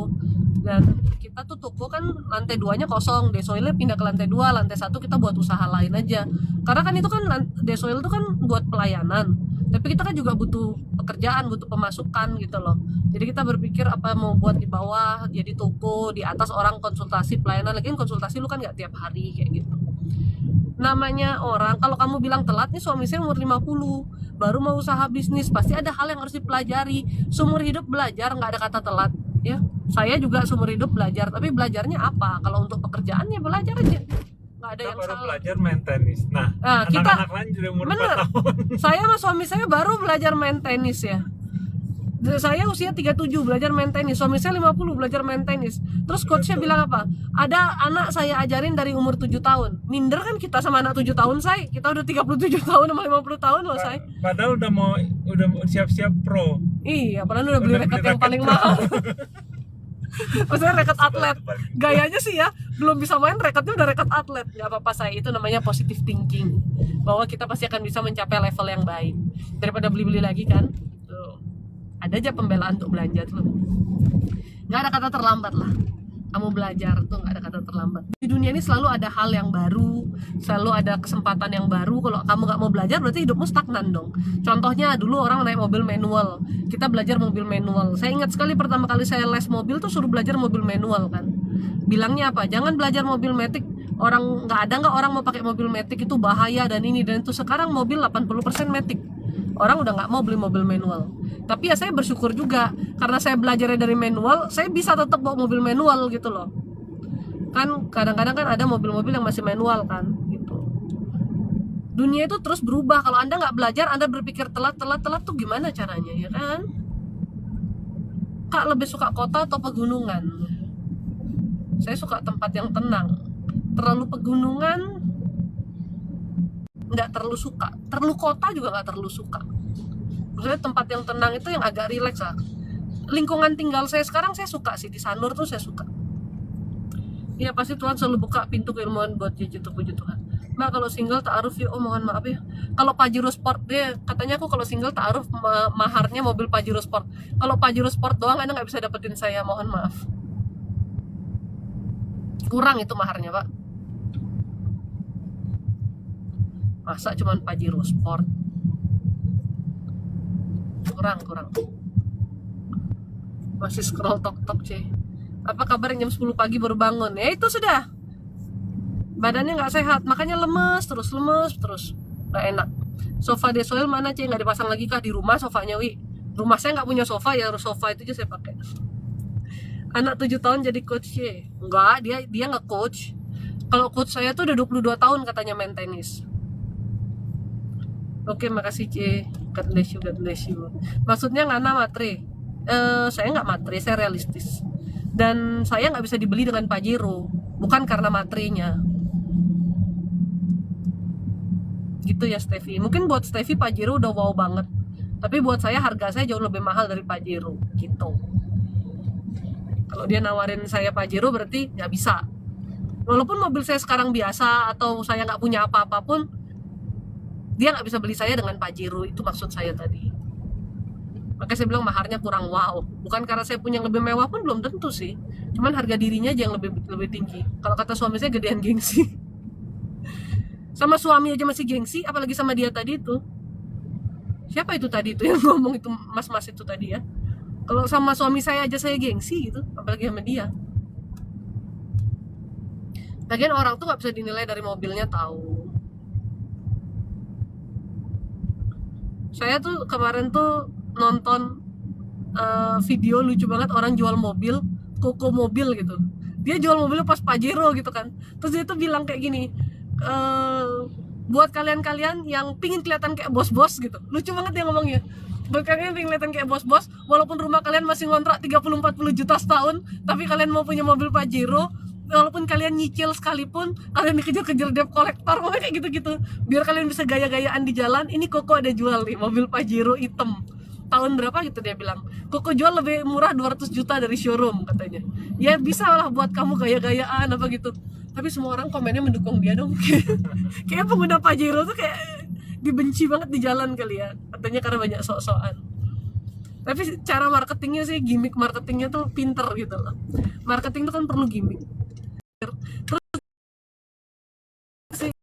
Dan kita tuh toko kan lantai 2-nya kosong, Desoilnya pindah ke lantai 2, lantai 1 kita buat usaha lain aja. Karena kan itu kan Desoil itu kan buat pelayanan. Tapi kita kan juga butuh pekerjaan, butuh pemasukan gitu loh. Jadi kita berpikir apa mau buat di bawah, jadi toko, di atas orang konsultasi pelayanan. Lagi konsultasi lu kan nggak tiap hari kayak gitu. Namanya orang, kalau kamu bilang telat nih suami saya umur 50, baru mau usaha bisnis, pasti ada hal yang harus dipelajari. Seumur hidup belajar, nggak ada kata telat ya. Saya juga seumur hidup belajar, tapi belajarnya apa? Kalau untuk pekerjaan ya belajar aja. Nggak ada Kita yang baru salah. belajar main tenis. Nah Kita anak-anak lain juga umur 4 tahun. Saya sama suami saya baru belajar main tenis ya. Saya usia 37 belajar main tenis, suami saya 50 belajar main tenis. Terus coachnya bilang apa? Ada anak saya ajarin dari umur 7 tahun. Minder kan kita sama anak 7 tahun saya. Kita udah 37 tahun sama 50 tahun loh saya. Padahal udah mau siap-siap pro. Iya, padahal udah beli raket yang paling pro. mahal. Maksudnya raket atlet. Gayanya sih ya, belum bisa main raketnya udah raket atlet. Gak apa-apa saya, itu namanya positive thinking. Bahwa kita pasti akan bisa mencapai level yang baik. Daripada beli-beli lagi kan. Tuh. Ada aja pembelaan untuk belanja tuh. Gak ada kata terlambat lah. Kamu belajar tuh gak ada kata terlambat. Di dunia ini selalu ada hal yang baru, selalu ada kesempatan yang baru. Kalau kamu gak mau belajar berarti hidupmu stagnan dong. Contohnya dulu orang naik mobil manual, kita belajar mobil manual. Saya ingat sekali pertama kali saya les mobil tuh suruh belajar mobil manual kan. Bilangnya apa? Jangan belajar mobil matic. Orang nggak orang mau pakai mobil matic itu bahaya dan ini dan itu. Sekarang mobil 80% matic. Orang udah nggak mau beli mobil manual. Tapi ya saya bersyukur juga karena saya belajarnya dari manual, saya bisa tetap bawa mobil manual gitu loh. Kan kadang-kadang kan ada mobil-mobil yang masih manual kan gitu. Dunia itu terus berubah. Kalau Anda nggak belajar, Anda berpikir telat tuh gimana caranya ya kan? Kak lebih suka kota atau pegunungan? Saya suka tempat yang tenang. Terlalu pegunungan nggak terlalu suka, terlalu kota juga nggak terlalu suka. Maksudnya tempat yang tenang itu yang agak rileks lah. Lingkungan tinggal saya sekarang saya suka sih, di Sanur tuh saya suka. Iya pasti Tuhan selalu buka pintu keilmuan buat Cici tuh, puji Tuhan. Mbak kalau single ta'aruf ya, oh mohon maaf ya. Kalau Pajero Sport dia katanya aku kalau single ta'aruf maharnya mobil Pajero Sport. Kalau Pajero Sport doang Anda nggak bisa dapetin saya, mohon maaf. Kurang itu maharnya Pak. Masa cuman Pajero Sport? Kurang. Masih scroll tok cuy. Apa kabar jam 10 pagi baru bangun? Ya itu sudah. Badannya nggak sehat, makanya lemes terus, nggak enak. Sofa Desoil mana cuy? Nggak dipasang lagi kah di rumah sofanya wi? Rumah saya nggak punya sofa ya, sofa itu aja saya pakai. Anak 7 tahun jadi coach cuy? Enggak, dia nggak coach. Kalau coach saya tuh udah 22 tahun katanya main tenis. Oke, makasih C. God bless you. Maksudnya ngana matre. Saya nggak matre, saya realistis. Dan saya nggak bisa dibeli dengan Pajero, bukan karena matrenya. Gitu ya Steffi. Mungkin buat Steffi Pajero udah wow banget. Tapi buat saya harga saya jauh lebih mahal dari Pajero. Gitu. Kalau dia nawarin saya Pajero berarti nggak bisa. Walaupun mobil saya sekarang biasa atau saya nggak punya apa-apa pun, dia nggak bisa beli saya dengan Pajero, itu maksud saya tadi. Makanya saya bilang maharnya kurang wow. Bukan karena saya punya yang lebih mewah pun belum tentu sih. Cuman harga dirinya aja yang lebih tinggi. Kalau kata suami saya gedean gengsi. Sama suami aja masih gengsi, apalagi sama dia tadi itu. Siapa itu tadi itu yang ngomong itu, mas-mas itu tadi ya? Kalau sama suami saya aja saya gengsi gitu, apalagi sama dia. Lagian orang tuh nggak bisa dinilai dari mobilnya tahu. Saya tuh kemarin tuh nonton video lucu banget, orang jual mobil, Koko mobil gitu. Dia jual mobilnya pas Pajero gitu kan. Terus dia tuh bilang kayak gini, buat kalian-kalian yang pingin kelihatan kayak bos-bos gitu. Lucu banget dia ngomongnya. Buat kalian yang pingin kelihatan kayak bos-bos, walaupun rumah kalian masih ngontrak 30-40 juta setahun, tapi kalian mau punya mobil Pajero, walaupun kalian nyicil sekalipun, kalian dikejar-kejar debt collector, pokoknya kayak gitu-gitu. Biar kalian bisa gaya-gayaan di jalan. Ini Koko ada jual nih, mobil Pajero hitam. Tahun berapa gitu dia bilang. Koko jual lebih murah 200 juta dari showroom katanya. Ya bisa lah buat kamu gaya-gayaan apa gitu. Tapi semua orang komennya mendukung dia dong. Kayak pengguna Pajero tuh kayak dibenci banget di jalan kali ya. Katanya karena banyak sok-sokan. Tapi cara marketingnya sih, gimmick marketingnya tuh pinter gitu loh. Marketing tuh kan perlu gimmick. Terus sih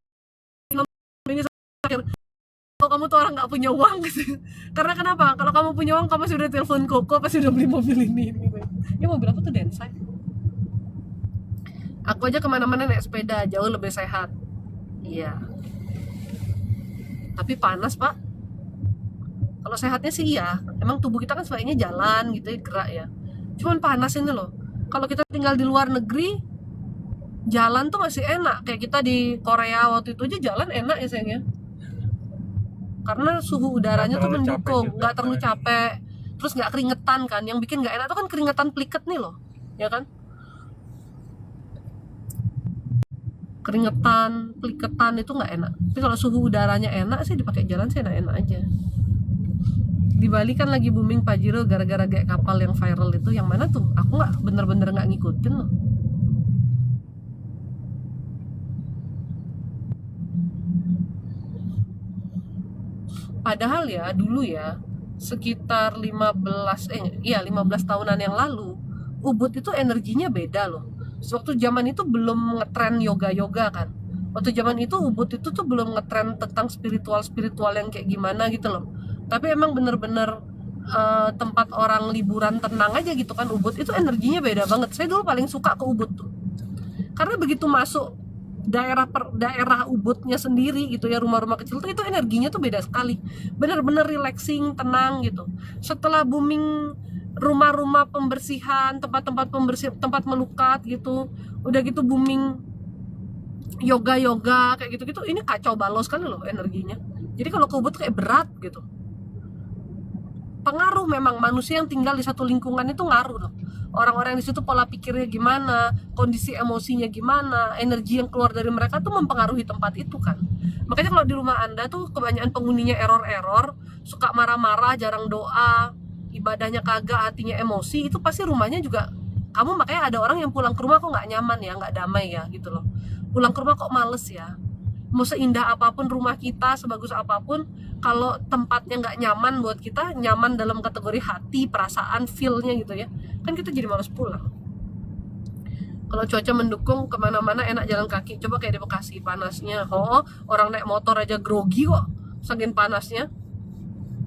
ini kalau kamu tuh orang nggak punya uang gitu. Karena kenapa? Kalau kamu punya uang, kamu sudah telepon Koko, pasti udah beli mobil ini gitu. Ini mobil apa tuh, Densai? Aku aja kemana-mana naik sepeda, jauh lebih sehat. Iya. Tapi panas pak. Kalau sehatnya sih iya. Emang tubuh kita kan sebaiknya jalan gitu ya, gerak ya. Cuman panas ini loh. Kalau kita tinggal di luar negeri, jalan tuh masih enak. Kayak kita di Korea waktu itu aja jalan enak ya sayangnya. Karena suhu udaranya tuh mendukung, nggak terlalu capek, terus nggak keringetan kan. Yang bikin nggak enak tuh kan keringetan pliket nih loh, ya kan? Keringetan, pliketan itu nggak enak. Tapi kalau suhu udaranya enak sih dipakai jalan sih enak-enak aja. Di Bali kan lagi booming Pajero gara-gara kayak kapal yang viral itu. Yang mana tuh? Aku nggak bener-bener nggak ngikutin loh. Padahal ya dulu ya sekitar 15 tahunan yang lalu Ubud itu energinya beda loh. Waktu zaman itu belum ngetren yoga kan. Waktu zaman itu Ubud itu tuh belum ngetren tentang spiritual yang kayak gimana gitu loh. Tapi emang bener-bener tempat orang liburan tenang aja gitu kan. Ubud itu energinya beda banget. Saya dulu paling suka ke Ubud tuh. Karena begitu masuk daerah Ubudnya sendiri gitu ya, rumah-rumah kecil tuh itu energinya tuh beda sekali, bener-bener relaxing, tenang gitu. Setelah booming rumah-rumah pembersihan, tempat-tempat pembersih, tempat melukat gitu, udah gitu booming yoga kayak gitu-gitu, ini kacau balau sekali loh energinya. Jadi kalau ke Ubud kayak berat gitu. Pengaruh memang manusia yang tinggal di satu lingkungan itu ngaruh loh. Orang-orang di situ pola pikirnya gimana, kondisi emosinya gimana, energi yang keluar dari mereka tuh mempengaruhi tempat itu kan. Makanya kalau di rumah Anda tuh kebanyakan penghuninya error, suka marah-marah, jarang doa, ibadahnya kagak, hatinya emosi, itu pasti rumahnya juga. Kamu makanya ada orang yang pulang ke rumah kok nggak nyaman ya, nggak damai ya gitu loh. Pulang ke rumah kok males ya. Mau seindah apapun rumah kita, sebagus apapun, kalau tempatnya nggak nyaman buat kita, nyaman dalam kategori hati, perasaan, feel-nya gitu ya, kan kita jadi malas pulang. Kalau cuaca mendukung, kemana-mana enak jalan kaki. Coba kayak di Bekasi, panasnya, orang naik motor aja grogi kok, saking panasnya.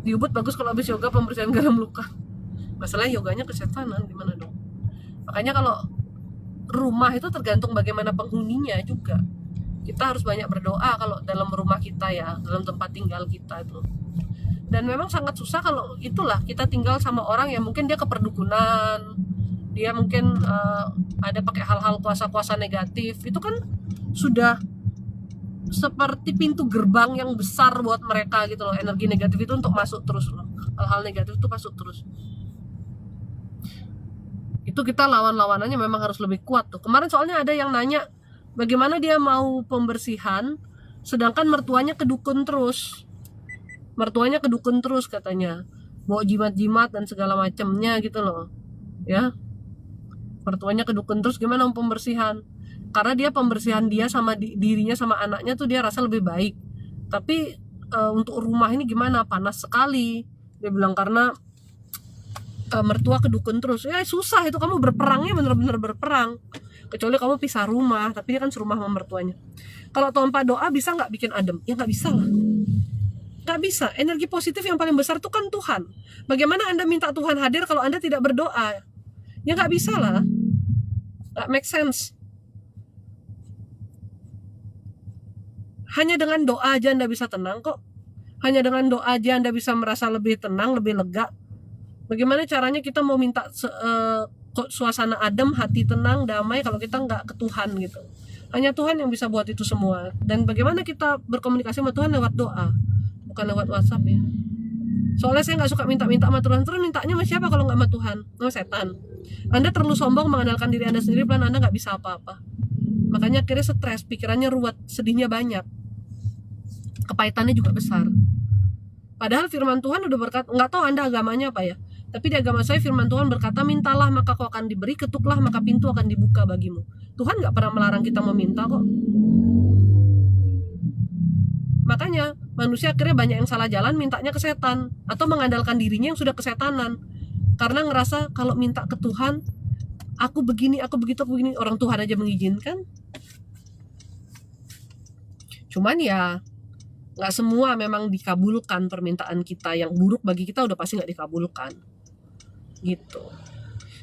Di Ubud bagus kalau habis yoga pembersihan garam luka. Masalahnya yoganya kesetanan, gimana dong? Makanya kalau rumah itu tergantung bagaimana penghuninya juga. Kita harus banyak berdoa kalau dalam rumah kita ya, dalam tempat tinggal kita itu. Dan memang sangat susah kalau itulah kita tinggal sama orang yang mungkin dia keperdukunan, dia mungkin ada pakai hal-hal kuasa-kuasa negatif. Itu kan sudah seperti pintu gerbang yang besar buat mereka gitu loh. Energi negatif itu untuk masuk terus loh. Hal-hal negatif itu masuk terus. Itu kita lawan-lawanannya memang harus lebih kuat tuh. Kemarin soalnya ada yang nanya bagaimana dia mau pembersihan sedangkan mertuanya kedukun terus. Mertuanya kedukun terus katanya. Bawa jimat-jimat dan segala macamnya gitu loh. Ya. Mertuanya kedukun terus, gimana mau pembersihan? Karena dia pembersihan dia sama dirinya sama anaknya tuh dia rasa lebih baik. Tapi untuk rumah ini gimana? Panas sekali. Dia bilang karena mertua kedukun terus. Ya susah itu, kamu berperangnya bener-bener berperang. Kecuali kamu pisah rumah, tapi dia kan serumah sama mertuanya. Kalau tanpa doa bisa nggak bikin adem? Ya nggak bisa lah. Gak bisa. Energi positif yang paling besar itu kan Tuhan. Bagaimana Anda minta Tuhan hadir kalau Anda tidak berdoa? Ya gak bisa lah. Gak make sense. Hanya dengan doa aja Anda bisa tenang kok. Hanya dengan doa aja Anda bisa merasa lebih tenang, lebih lega. Bagaimana caranya kita mau minta suasana adem, hati tenang, damai kalau kita nggak ke Tuhan gitu. Hanya Tuhan yang bisa buat itu semua. Dan bagaimana kita berkomunikasi sama Tuhan lewat doa, bukan lewat WhatsApp ya. Soalnya saya nggak suka minta-minta sama Tuhan. Terus mintanya sama siapa kalau nggak sama Tuhan? Sama setan. Anda terlalu sombong mengandalkan diri Anda sendiri, pelan Anda nggak bisa apa-apa. Makanya akhirnya stres, pikirannya ruwet, sedihnya banyak, kepahitannya juga besar. Padahal firman Tuhan udah berkata, nggak tahu Anda agamanya apa ya, tapi di agama saya firman Tuhan berkata, mintalah maka kau akan diberi, ketuklah maka pintu akan dibuka bagimu. Tuhan nggak pernah melarang kita meminta kok. Makanya manusia akhirnya banyak yang salah jalan, mintanya ke setan atau mengandalkan dirinya yang sudah kesetanan, karena ngerasa kalau minta ke Tuhan, aku begini, aku begitu, aku begini, orang Tuhan aja mengizinkan. Cuman ya nggak semua memang dikabulkan permintaan kita. Yang buruk bagi kita udah pasti nggak dikabulkan gitu.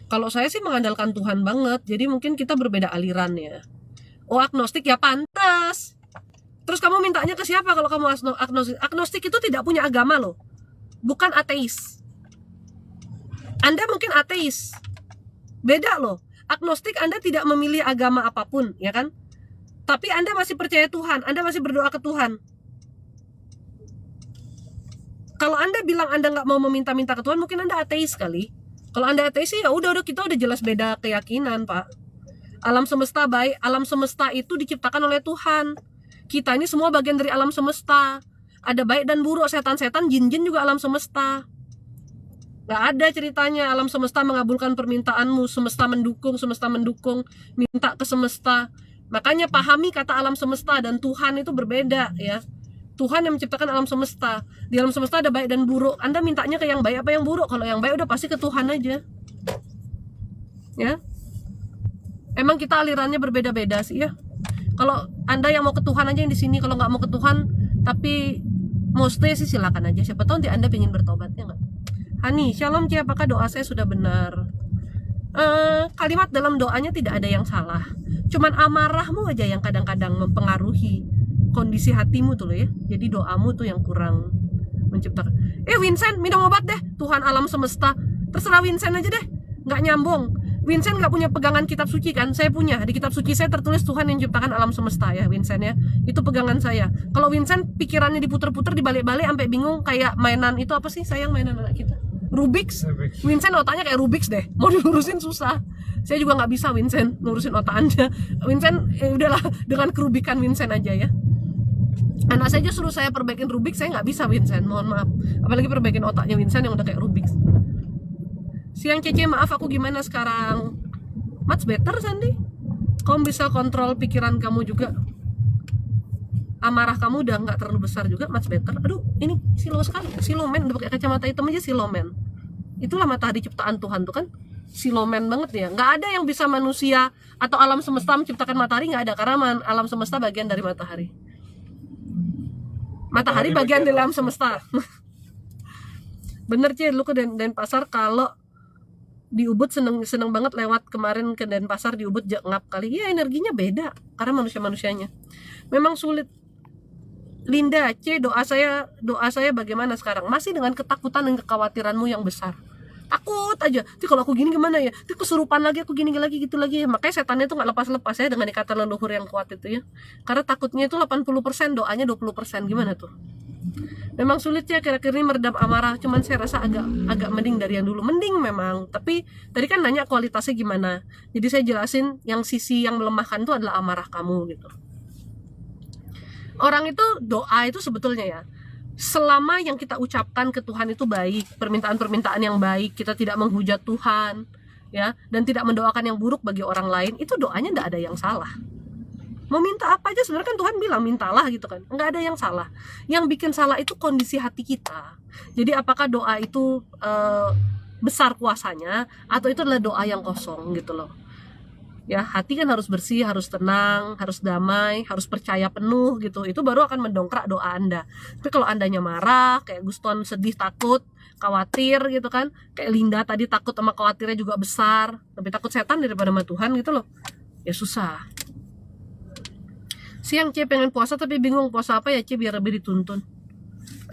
Kalau saya sih mengandalkan Tuhan banget, jadi mungkin kita berbeda aliran ya. Oh, agnostik ya pantas. Terus kamu mintanya ke siapa kalau kamu agnostik? Agnostik itu tidak punya agama loh, bukan ateis. Anda mungkin ateis, beda loh. Agnostik Anda tidak memilih agama apapun, ya kan? Tapi Anda masih percaya Tuhan, Anda masih berdoa ke Tuhan. Kalau Anda bilang Anda nggak mau meminta-minta ke Tuhan, mungkin Anda ateis kali. Kalau Anda ateis sih ya udah kita udah jelas beda keyakinan, Pak. Alam semesta baik, alam semesta itu diciptakan oleh Tuhan. Kita ini semua bagian dari alam semesta. Ada baik dan buruk, setan-setan, jin-jin juga alam semesta. Gak ada ceritanya alam semesta mengabulkan permintaanmu, semesta mendukung, minta ke semesta. Makanya pahami kata alam semesta dan Tuhan itu berbeda ya. Tuhan yang menciptakan alam semesta. Di alam semesta ada baik dan buruk. Anda mintanya ke yang baik apa yang buruk? Kalau yang baik udah pasti ke Tuhan aja. Ya. Emang kita alirannya berbeda-beda sih ya. Kalau Anda yang mau ke Tuhan aja yang di sini, kalau nggak mau ke Tuhan tapi mau stay sih silakan aja. Siapa tahu nanti Anda pengen bertobat ya nggak? Hani, shalom Ci, apakah doa saya sudah benar? Kalimat dalam doanya tidak ada yang salah. Cuman amarahmu aja yang kadang-kadang mempengaruhi kondisi hatimu tuh loh ya. Jadi doamu tuh yang kurang menciptakan. Vincent, minum obat deh. Tuhan alam semesta. Terserah Vincent aja deh. Nggak nyambung. Vincent nggak punya pegangan kitab suci kan? Saya punya. Di kitab suci saya tertulis Tuhan yang menciptakan alam semesta ya, Vincent ya. Itu pegangan saya. Kalau Vincent pikirannya diputer-puter, dibalik-balik sampai bingung kayak mainan itu apa sih? Sayang mainan anak kita. Rubik's. Vincent otaknya kayak Rubik's deh. Mau dilurusin susah. Saya juga nggak bisa Vincent ngurusin otak Anda. Vincent udahlah dengan kerubikan Vincent aja ya. Anak saya aja suruh saya perbaikin Rubik, saya nggak bisa Vincent, mohon maaf. Apalagi perbaikin otaknya Vincent yang udah kayak Rubik. Siang Cece, maaf aku gimana sekarang? Much better Sandy. Kamu bisa kontrol pikiran kamu juga. Amarah kamu udah nggak terlalu besar juga, much better. Aduh, ini silo sekali. Silomen, udah pakai kacamata hitam aja silomen. Itulah matahari ciptaan Tuhan tuh kan. Silomen banget ya. Nggak ada yang bisa manusia atau alam semesta menciptakan matahari, nggak ada. Karena alam semesta bagian dari matahari. Matahari bagian dari alam semesta. Bener Ci, lu ke Denpasar kalau di Ubud seneng banget lewat kemarin ke Denpasar di Ubud ngap kali. Ya energinya beda karena manusia-manusianya. Memang sulit. Linda C, doa saya bagaimana sekarang? Masih dengan ketakutan dan kekhawatiranmu yang besar. Takut aja. Tapi kalau aku gini gimana ya? Tapi kesurupan lagi, aku gini lagi gitu lagi. Makanya setannya tuh nggak lepas-lepas ya dengan ikatan leluhur yang kuat itu ya. Karena takutnya itu 80%, doanya 20%. Gimana tuh? Memang sulit ya kira-kira ini meredam amarah. Cuman saya rasa agak mending dari yang dulu. Mending memang. Tapi tadi kan nanya kualitasnya gimana. Jadi saya jelasin yang sisi yang melemahkan itu adalah amarah kamu gitu. Orang itu doa itu sebetulnya ya, selama yang kita ucapkan ke Tuhan itu baik, permintaan-permintaan yang baik, kita tidak menghujat Tuhan ya, dan tidak mendoakan yang buruk bagi orang lain, itu doanya tidak ada yang salah. Mau minta apa aja sebenarnya kan Tuhan bilang mintalah gitu kan, nggak ada yang salah. Yang bikin salah itu kondisi hati kita. Jadi apakah doa itu besar kuasanya atau itu adalah doa yang kosong gitu loh. Ya, hati kan harus bersih, harus tenang, harus damai, harus percaya penuh gitu. Itu baru akan mendongkrak doa Anda. Tapi kalau Andanya marah, kayak Guston sedih, takut, khawatir gitu kan, kayak Linda tadi takut sama khawatirnya juga besar, lebih takut setan daripada sama Tuhan gitu loh, ya susah. Siang C pengen puasa tapi bingung puasa apa ya C biar lebih dituntun.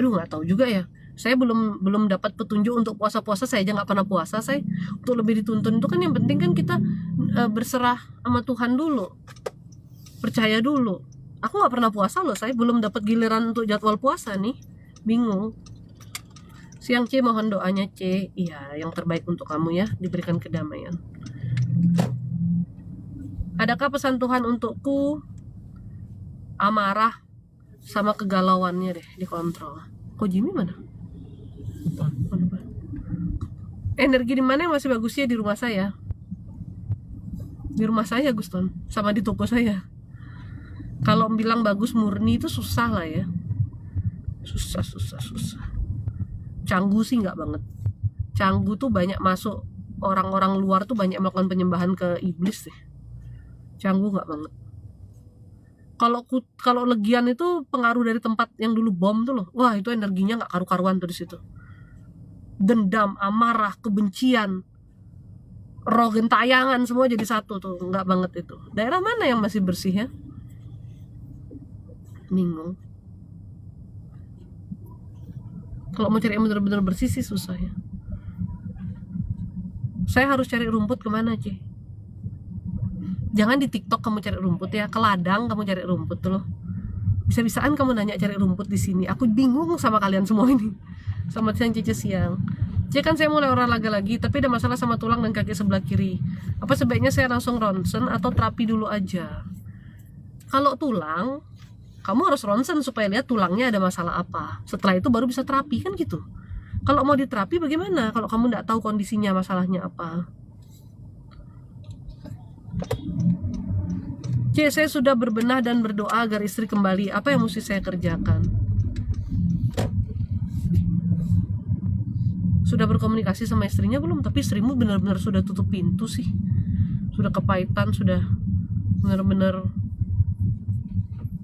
Aduh nggak tahu juga ya, saya belum dapat petunjuk untuk puasa-puasa, saya aja nggak pernah puasa. Saya untuk lebih dituntun itu kan yang penting kan kita berserah sama Tuhan dulu, percaya dulu. Aku nggak pernah puasa loh, saya belum dapat giliran untuk jadwal puasa nih, bingung. Siang C mohon doanya C, iya yang terbaik untuk kamu ya, diberikan kedamaian. Adakah pesan Tuhan untukku? Amarah sama kegalauannya deh dikontrol. Kok Jimmy mana? Energi di mana yang masih bagusnya? Di rumah saya. Di rumah saya Guston, sama di toko saya. Kalau bilang bagus murni itu susah lah ya. Susah. Canggu sih nggak banget. Canggu tuh banyak masuk, orang-orang luar tuh banyak melakukan penyembahan ke iblis deh. Canggu nggak banget. Kalau Legian itu pengaruh dari tempat yang dulu bom tuh loh. Wah, itu energinya nggak karu-karuan tuh di situ. Dendam, amarah, kebencian, roh gentayangan semua jadi satu tuh, nggak banget itu. Daerah mana yang masih bersih ya? Bingung. Kalau mau cari yang benar-benar bersih sih susah ya. Saya harus cari rumput kemana C? Jangan di TikTok kamu cari rumput ya, ke ladang kamu cari rumput tuh loh. Bisa-bisaan kamu nanya cari rumput di sini. Aku bingung sama kalian semua ini. Sama siang Cice siang. C kan saya mulai olahraga lagi, tapi ada masalah sama tulang dan kaki sebelah kiri. Apa sebaiknya saya langsung ronsen atau terapi dulu aja? Kalau tulang, kamu harus ronsen supaya lihat tulangnya ada masalah apa. Setelah itu baru bisa terapi kan gitu. Kalau mau diterapi bagaimana? Kalau kamu nggak tahu kondisinya masalahnya apa? C, saya sudah berbenah dan berdoa agar istri kembali. Apa yang mesti saya kerjakan? Sudah berkomunikasi sama istrinya belum? Tapi istrimu benar-benar sudah tutup pintu sih. Sudah kepahitan, sudah benar-benar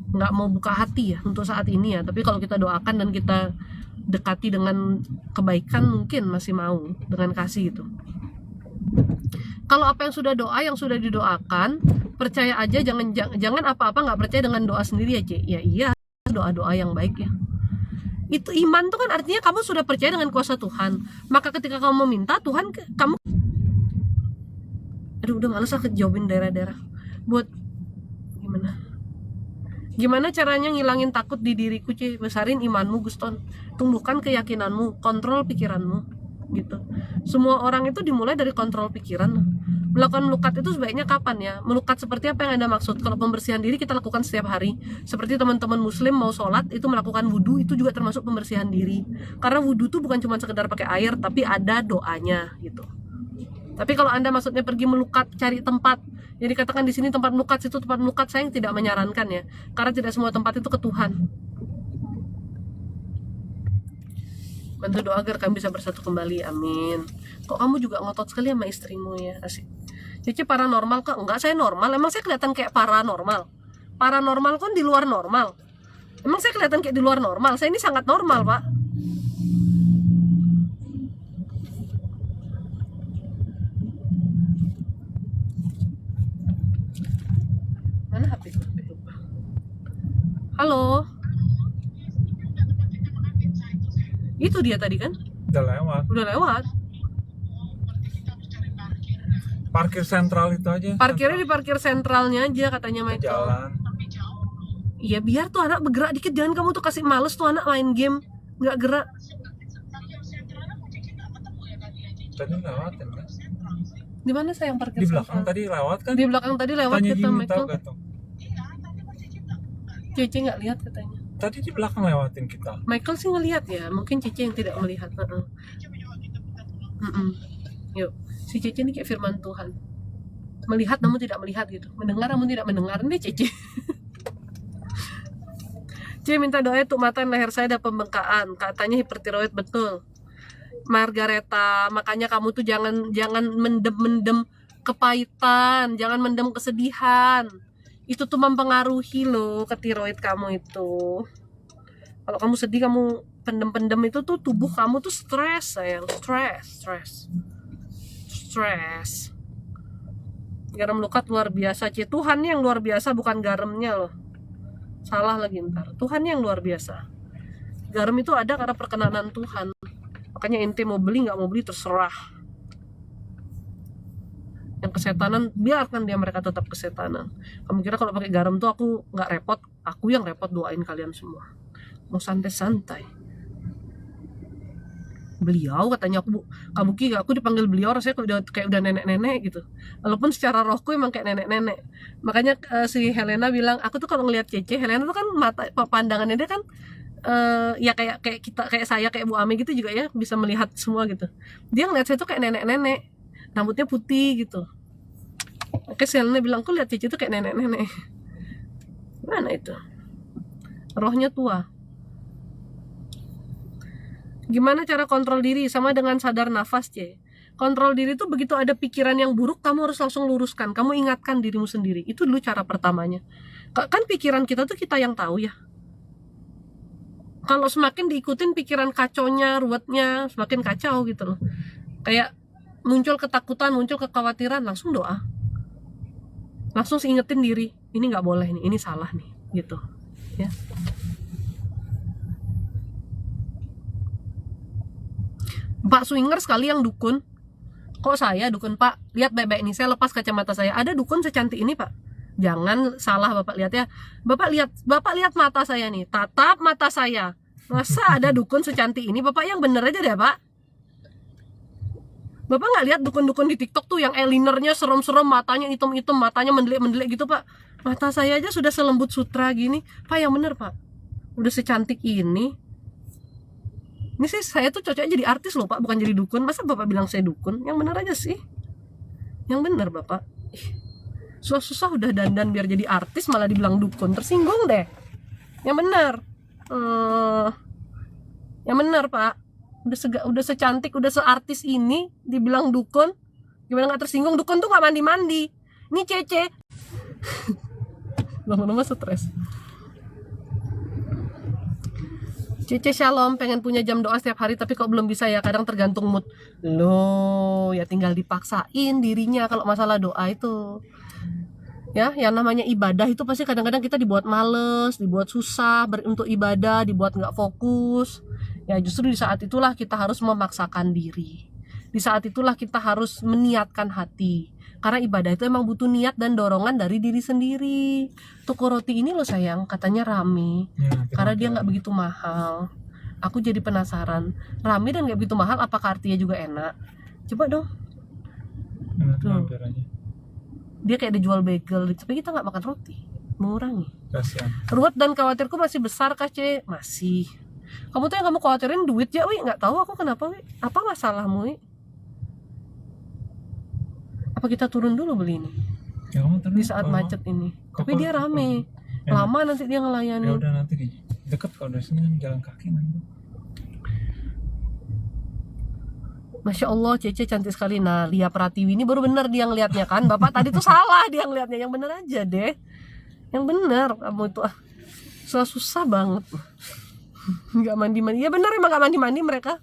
nggak mau buka hati ya untuk saat ini ya. Tapi kalau kita doakan dan kita dekati dengan kebaikan mungkin masih mau dengan kasih itu. Kalau apa yang sudah doa, yang sudah didoakan, percaya aja, jangan apa-apa nggak percaya dengan doa sendiri ya C. Ya iya, doa-doa yang baik ya. Itu iman tuh kan artinya kamu sudah percaya dengan kuasa Tuhan. Maka ketika kamu meminta Tuhan, kamu aduh udah males aku jawabin daerah-daerah. Buat gimana caranya ngilangin takut di diriku C? Besarin imanmu Guston, tumbuhkan keyakinanmu, kontrol pikiranmu gitu. Semua orang itu dimulai dari kontrol pikiran. Melakukan melukat itu sebaiknya kapan ya? Melukat seperti apa yang Anda maksud? Kalau pembersihan diri kita lakukan setiap hari. Seperti teman-teman muslim mau sholat itu melakukan wudhu, itu juga termasuk pembersihan diri. Karena wudhu itu bukan cuma sekedar pakai air, tapi ada doanya gitu. Tapi kalau Anda maksudnya pergi melukat, cari tempat, jadi katakan di sini tempat melukat, situ tempat melukat, saya tidak menyarankan ya. Karena tidak semua tempat itu ke Tuhan. Bantu doa agar kami bisa bersatu kembali, amin. Kok kamu juga ngotot sekali sama istrimu ya, asik. Cici paranormal kok? Enggak, saya normal. Emang saya kelihatan kayak paranormal? Paranormal kan di luar normal. Emang saya kelihatan kayak di luar normal? Saya ini sangat normal, Pak. Mana HP gue? Halo. Itu dia tadi kan? Udah lewat. Parkir sentral itu aja. Parkirnya di parkir sentralnya aja katanya Michael. Jalan. Iya biar tuh anak bergerak dikit, jangan kamu tuh kasih males tuh anak main game nggak gerak. Tadi lewatin kan? Di mana saya yang parkir Di belakang sentral? tadi lewat kan? Di belakang tadi lewat Tanya kata Jimmy Michael. tahu gak tuh? Cici nggak lihat katanya. Tadi di belakang lewatin kita. Michael sih ngelihat ya, mungkin Cici yang tidak melihat. Yuk, si Cici ini kayak firman Tuhan. Melihat namun tidak melihat gitu. Mendengar namun tidak mendengar. Ini Cici. Cici minta doa untuk mata dan leher saya ada pembengkakan. Katanya hipertiroid betul. Margareta, makanya kamu tuh jangan mendem kepahitan, jangan mendem kesedihan. Itu tuh mempengaruhi loh ke tiroid kamu itu. Kalau kamu sedih, kamu pendem-pendem, itu tuh tubuh kamu tuh stres sayang, stres. Garam lukat luar biasa, Tuhan yang luar biasa, bukan garamnya loh. Salah lagi ntar. Tuhan yang luar biasa. Garam itu ada karena perkenanan Tuhan. Makanya ente mau beli nggak mau beli terserah. Yang kesetanan biarkan dia, mereka tetap kesetanan. Kamu kira kalau pakai garam tuh aku nggak repot? Aku yang repot doain kalian semua. Mau santai-santai. Beliau katanya kamu Ki, aku dipanggil beliau rasanya kayak udah nenek-nenek gitu. Walaupun secara rohku emang kayak nenek-nenek. Makanya si Helena bilang, aku tuh kalau ngelihat Cece, Helena tuh kan mata pandangannya dia kan ya kayak kita, kayak saya, kayak Bu Ame gitu juga ya, bisa melihat semua gitu. Dia ngeliat saya tuh kayak nenek-nenek, rambutnya putih gitu. Oke, si Helena bilang, aku lihat Cece tuh kayak nenek-nenek. Mana itu? Rohnya tua. Gimana cara kontrol diri? Sama dengan sadar nafas, C. Kontrol diri itu begitu ada pikiran yang buruk, kamu harus langsung luruskan. Kamu ingatkan dirimu sendiri. Itu dulu cara pertamanya. Kan pikiran kita tuh kita yang tahu ya. Kalau semakin diikutin pikiran kacaunya, ruwetnya, semakin kacau gitu loh. Kayak muncul ketakutan, muncul kekhawatiran, langsung doa. Langsung ingetin diri, ini nggak boleh nih, ini salah nih, gitu. Ya. Pak swinger sekali yang dukun. Kok saya dukun, Pak? Lihat baik-baik nih, saya lepas kacamata saya. Ada dukun secantik ini, Pak? Jangan salah Bapak lihat ya. Bapak lihat mata saya nih. Tatap mata saya. Masa ada dukun secantik ini? Bapak yang bener aja deh, Pak. Bapak nggak lihat dukun-dukun di TikTok tuh yang eyelinernya serem-serem, matanya hitam-hitam, matanya mendelik-mendelik gitu, Pak. Mata saya aja sudah selembut sutra gini. Pak, yang bener, Pak. Udah secantik ini. Ini sih saya tuh cocoknya jadi artis loh, Pak, bukan jadi dukun. Masa Bapak bilang saya dukun? Yang bener aja sih. Yang bener, Bapak. Susah-susah udah dandan biar jadi artis malah dibilang dukun. Tersinggung deh. Yang bener. Yang bener, Pak. Udah secantik, udah seartis ini dibilang dukun. Gimana gak tersinggung? Dukun tuh gak mandi-mandi. Ini Cece. Lama-lama stres. Cece shalom, pengen punya jam doa setiap hari tapi kok belum bisa ya, kadang tergantung mood. Loh, ya tinggal dipaksain dirinya kalau masalah doa itu. Ya, yang namanya ibadah itu pasti kadang-kadang kita dibuat males, dibuat susah untuk ibadah, dibuat nggak fokus. Ya justru di saat itulah kita harus memaksakan diri. Di saat itulah kita harus meniatkan hati. Karena ibadah itu emang butuh niat dan dorongan dari diri sendiri. Toko roti ini loh sayang, katanya rame. Karena dia nggak begitu mahal. Aku jadi penasaran, rame dan nggak begitu mahal, apakah artinya juga enak? Coba dong. Tuh. Dia kayak dijual bagel, tapi kita nggak makan roti, mengurangi. Ruwet dan khawatirku masih besar kah, Ce? Masih. Kamu tuh yang kamu khawatirin duit ya, Wi? Nggak tahu aku kenapa, Wi? Apa masalahmu, Wi? Apa kita turun dulu beli ini? Ya, di saat macet ini. Tapi dia rame. Lama nanti dia ngelayani. Ya udah nanti deket kalau dari sini jalan kaki nanti. Masya Allah, Cece cantik sekali. Nah, Lia Pratiwi ini baru bener dia ngeliatnya kan. Bapak tadi tuh salah dia ngeliatnya. Yang bener aja deh. Yang bener. Kamu itu susah banget. Gak mandi-mandi. Ya bener emang gak mandi-mandi mereka.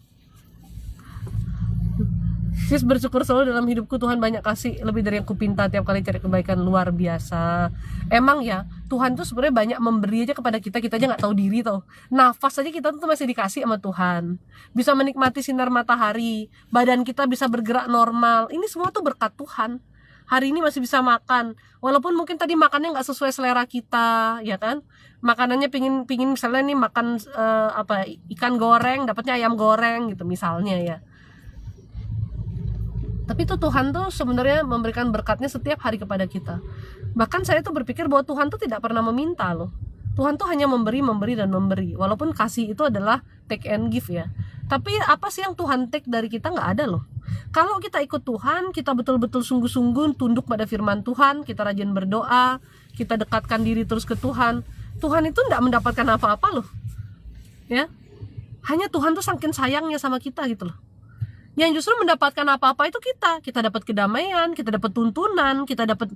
Sis bersyukur selalu dalam hidupku, Tuhan banyak kasih lebih dari yang kupinta, tiap kali cari kebaikan luar biasa. Emang ya Tuhan tuh sebenarnya banyak memberi aja kepada kita, kita aja nggak tahu diri tau. Nafas aja kita tuh masih dikasih sama Tuhan, bisa menikmati sinar matahari, badan kita bisa bergerak normal, ini semua tuh berkat Tuhan. Hari ini masih bisa makan, walaupun mungkin tadi makannya nggak sesuai selera kita, ya kan? Makanannya pingin misalnya nih makan ikan goreng, dapatnya ayam goreng gitu misalnya ya. Tapi itu Tuhan tuh sebenarnya memberikan berkatnya setiap hari kepada kita. Bahkan saya tuh berpikir bahwa Tuhan tuh tidak pernah meminta loh. Tuhan tuh hanya memberi dan memberi. Walaupun kasih itu adalah take and give ya. Tapi apa sih yang Tuhan take dari kita? Nggak ada loh. Kalau kita ikut Tuhan, kita betul-betul sungguh-sungguh tunduk pada firman Tuhan, kita rajin berdoa, kita dekatkan diri terus ke Tuhan. Tuhan itu nggak mendapatkan apa-apa loh. Ya. Hanya Tuhan tuh saking sayangnya sama kita gitu loh. Yang justru mendapatkan apa-apa itu kita dapat kedamaian, kita dapat tuntunan, kita dapat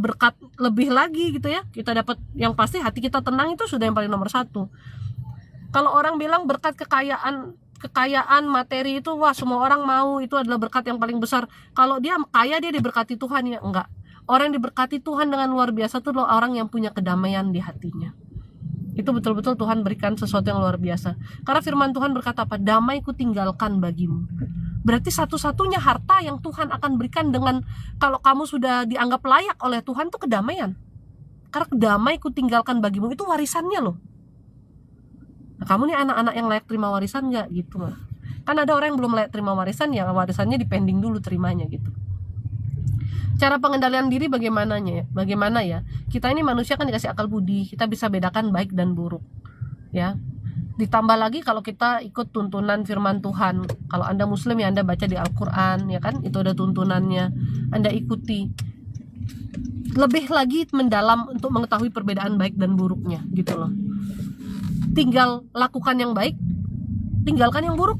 berkat lebih lagi gitu ya. Kita dapat, yang pasti hati kita tenang, itu sudah yang paling nomor satu. Kalau orang bilang berkat kekayaan materi itu, wah semua orang mau, itu adalah berkat yang paling besar. Kalau dia kaya, dia diberkati Tuhan, ya enggak. Orang yang diberkati Tuhan dengan luar biasa itu adalah orang yang punya kedamaian di hatinya. Itu betul-betul Tuhan berikan sesuatu yang luar biasa. Karena firman Tuhan berkata apa? Damai ku tinggalkan bagimu. Berarti satu-satunya harta yang Tuhan akan berikan dengan, kalau kamu sudah dianggap layak oleh Tuhan, itu kedamaian. Karena damai ku tinggalkan bagimu, itu warisannya loh. Nah, kamu nih anak-anak yang layak terima warisan nggak gitu lah. Kan ada orang yang belum layak terima warisan, ya warisannya dipending dulu terimanya gitu. Cara pengendalian diri bagaimana ya? Kita ini manusia kan dikasih akal budi, kita bisa bedakan baik dan buruk. Ya. Ditambah lagi kalau kita ikut tuntunan firman Tuhan. Kalau Anda muslim ya Anda baca di Al-Qur'an, ya kan? Itu ada tuntunannya. Anda ikuti. Lebih lagi mendalam untuk mengetahui perbedaan baik dan buruknya gitu loh. Tinggal lakukan yang baik, tinggalkan yang buruk.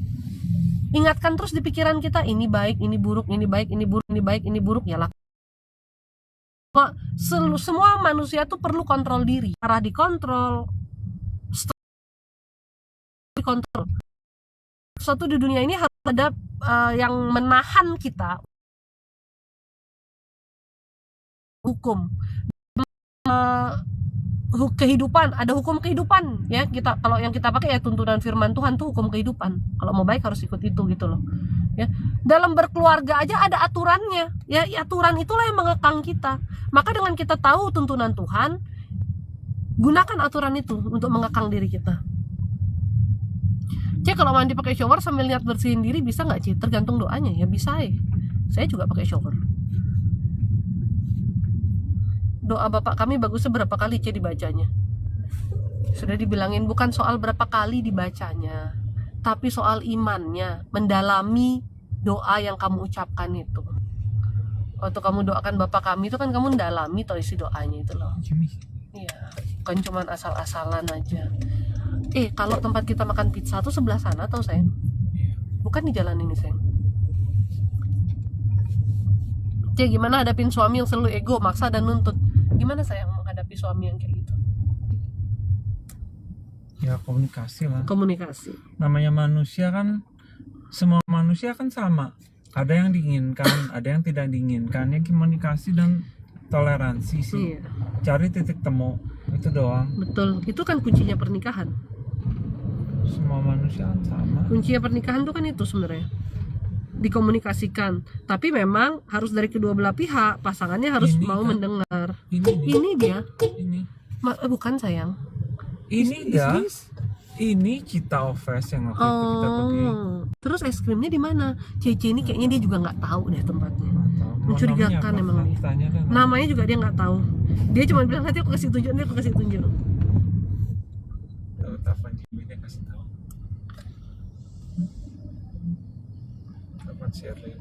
Ingatkan terus di pikiran kita, ini baik, ini buruk, ini baik, ini buruk, ini baik, ini buruk, ya lakukan. Semua manusia tuh perlu kontrol diri, arah dikontrol, dikontrol. Suatu di dunia ini harus ada yang menahan kita. Hukum, kehidupan, ada hukum kehidupan ya. Kita kalau yang kita pakai ya tuntunan firman Tuhan tuh hukum kehidupan. Kalau mau baik harus ikut itu gitu loh. Ya. Dalam berkeluarga aja ada aturannya. Ya, aturan itulah yang mengekang kita. Maka dengan kita tahu tuntunan Tuhan, gunakan aturan itu untuk mengekang diri kita. Cek kalau mandi pakai shower sambil niat bersihin diri bisa nggak Cik? Tergantung doanya ya, bisa ya. Saya juga pakai shower. Doa Bapak kami bagusnya berapa kali Cik dibacanya? Sudah dibilangin bukan soal berapa kali dibacanya, tapi soal imannya, mendalami doa yang kamu ucapkan itu. Waktu kamu doakan Bapak kami itu kan kamu mendalami toh isi doanya itu loh. Iya, bukan cuma asal-asalan aja. Kalau tempat kita makan pizza tuh sebelah sana tau sayang? Bukan di jalan ini sayang. Cik, gimana hadapin suami yang selalu ego, maksa dan nuntut? Gimana sayang menghadapi suami yang kayak gitu? Ya komunikasi lah. Komunikasi. Namanya manusia kan, semua manusia kan sama. Ada yang diinginkan, ada yang tidak diinginkan. Ya komunikasi dan toleransi sih. Iya. Cari titik temu, itu doang. Betul, itu kan kuncinya pernikahan. Semua manusia kan sama. Kuncinya pernikahan tuh kan itu sebenarnya. Dikomunikasikan, tapi memang harus dari kedua belah pihak. Pasangannya harus ini mau kan, mendengar. Ini Dia. Ini. Bukan sayang. Ini dia. Ini Cita Oves yang waktu itu kita pergi. Terus es krimnya di mana? Cece ini kayaknya dia juga nggak tahu deh tempatnya. Mencurigakan emang dia. Namanya juga dia nggak tahu. Dia cuma bilang nanti aku kasih tunjuk, nanti aku kasih tunjuk. Telepon Jimmy dia kasih tahu. Telepon Shirley.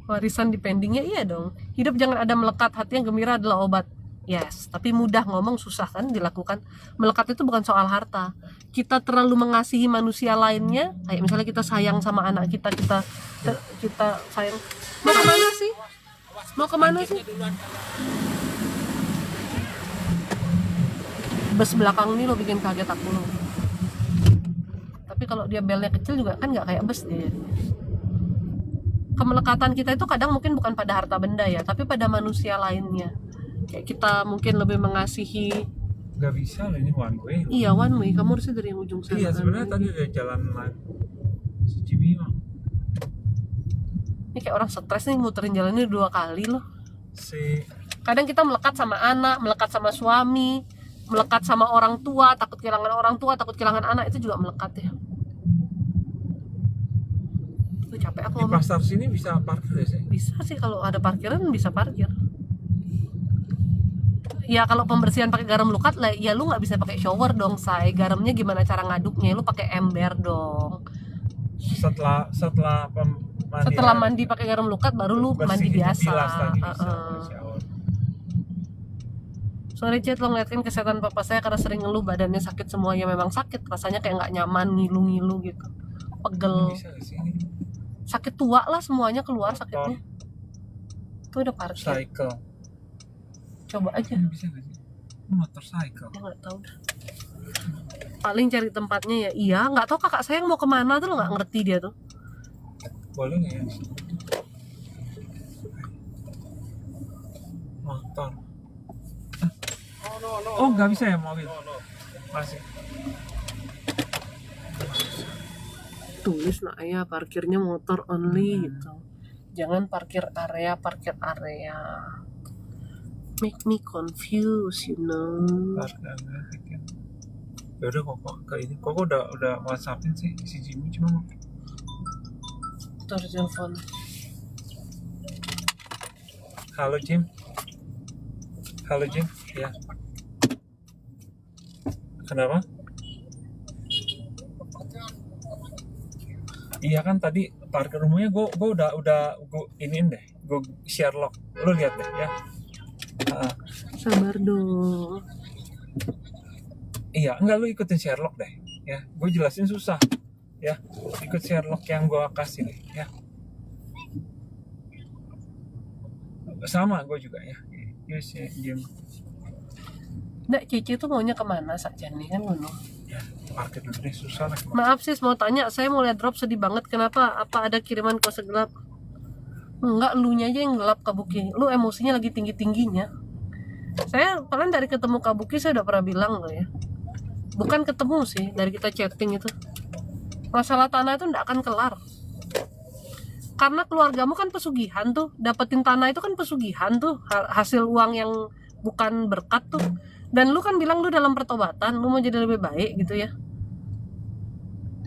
Warisan di pendingnya iya dong. Hidup jangan ada melekat, hati yang gembira adalah obat. Yes, tapi mudah ngomong, susah kan dilakukan. Melekat itu bukan soal harta. Kita terlalu mengasihi manusia lainnya, kayak misalnya kita sayang sama anak kita, kita sayang. Mau kemana sih? Mau kemana sih? Bus belakang ini lo bikin kaget aku lo. Tapi kalau dia belnya kecil juga kan nggak kayak bus dia. Kemelekatan kita itu kadang mungkin bukan pada harta benda ya, tapi pada manusia lainnya. Kayak kita mungkin lebih mengasihi. Gak bisa loh, ini one way. Iya one way, kamu harusnya dari ujung sana. Iya sebenarnya tadi ada jalan lain. Si Jimmy mah. Ini kayak orang stres nih muterin jalannya 2 kali loh. Kadang kita melekat sama anak, melekat sama suami, melekat sama orang tua, takut kehilangan orang tua, takut kehilangan anak, itu juga melekat ya. Tuh capek aku. Di pasar sini bisa parkir ya sih? Bisa sih, kalau ada parkiran bisa parkir. Ya kalau pembersihan pakai garam lukat lah, ya lu nggak bisa pakai shower dong, say. Garamnya gimana cara ngaduknya? Lu pakai ember dong. Setelah mandi pakai garam lukat baru lu mandi biasa. Sorry Chat, lo ngeliatin kesehatan papa saya karena sering ngeluh badannya sakit semuanya. Memang sakit, rasanya kayak nggak nyaman, ngilu-ngilu gitu, pegel. sakit tua lah, semuanya keluar Motor. sakitnya. Itu udah parkir. Cycle. Coba aja. Bisa gak sih? Motorcycle. Ya nggak tahu dah. Paling cari tempatnya ya. Iya, nggak tahu kakak saya mau kemana tuh, lo nggak ngerti dia tuh. Boleh nggak ya? Motor. Oh nggak bisa ya mobil? Masih. Tulis nak ya parkirnya motor only gitu. Jangan parkir area. Make me confused, you know. Ya udah kok ke ini. Kok udah WhatsAppin sih si Jimmy, cuma Terus telepon. Halo Jim. Ya. Kenapa? Iya kan tadi parkir rumahnya gue udah gue iniin deh, gue share log, lu lihat deh ya. Sabar dong. Iya, enggak, lu ikutin share log deh ya, gue jelasin susah ya, ikut share log yang gue kasih deh ya. Sama gue juga ya. Yes ya, Jim. Nggak, Cici tuh maunya kemana saja nih kan ngono. Ya, parkir dulu deh, susah lah. Maaf sis, mau tanya, saya mau lihat drop sedih banget. Kenapa? Apa ada kiriman kose gelap? Enggak, elunya aja yang gelap Kabuki. Lu emosinya lagi tinggi-tingginya. Saya kalian dari ketemu Kabuki saya udah pernah bilang loh ya. Bukan ketemu sih, dari kita chatting itu. Masalah tanah itu enggak akan kelar. Karena keluargamu kan pesugihan tuh, dapetin tanah itu kan pesugihan tuh, hasil uang yang bukan berkat tuh. Dan lu kan bilang lu dalam pertobatan, lu mau jadi lebih baik gitu ya.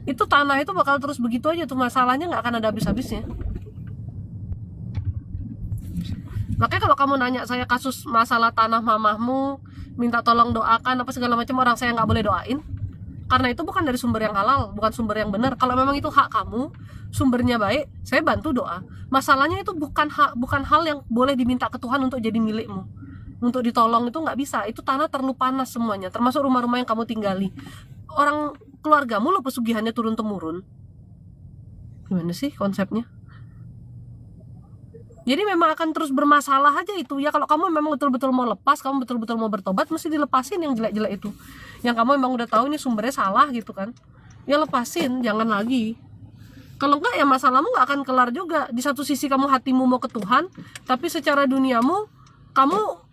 Itu tanah itu bakal terus begitu aja tuh, masalahnya nggak akan ada habis-habisnya. Makanya kalau kamu nanya saya kasus masalah tanah mamahmu, minta tolong doakan apa segala macam, orang saya nggak boleh doain. Karena itu bukan dari sumber yang halal, bukan sumber yang benar. Kalau memang itu hak kamu, sumbernya baik, saya bantu doa. Masalahnya itu bukan hal yang boleh diminta ke Tuhan untuk jadi milikmu. Untuk ditolong itu nggak bisa. Itu tanah terlalu panas semuanya, termasuk rumah-rumah yang kamu tinggali. Orang keluargamu lo pesugihannya turun temurun. Gimana sih konsepnya? Jadi memang akan terus bermasalah aja itu ya. Kalau kamu memang betul-betul mau lepas, kamu betul-betul mau bertobat, mesti dilepasin yang jelek-jelek itu. Yang kamu memang udah tahu ini sumbernya salah gitu kan, ya lepasin, jangan lagi. Kalau enggak ya masalahmu nggak akan kelar juga. Di satu sisi kamu hatimu mau ke Tuhan, tapi secara duniamu kamu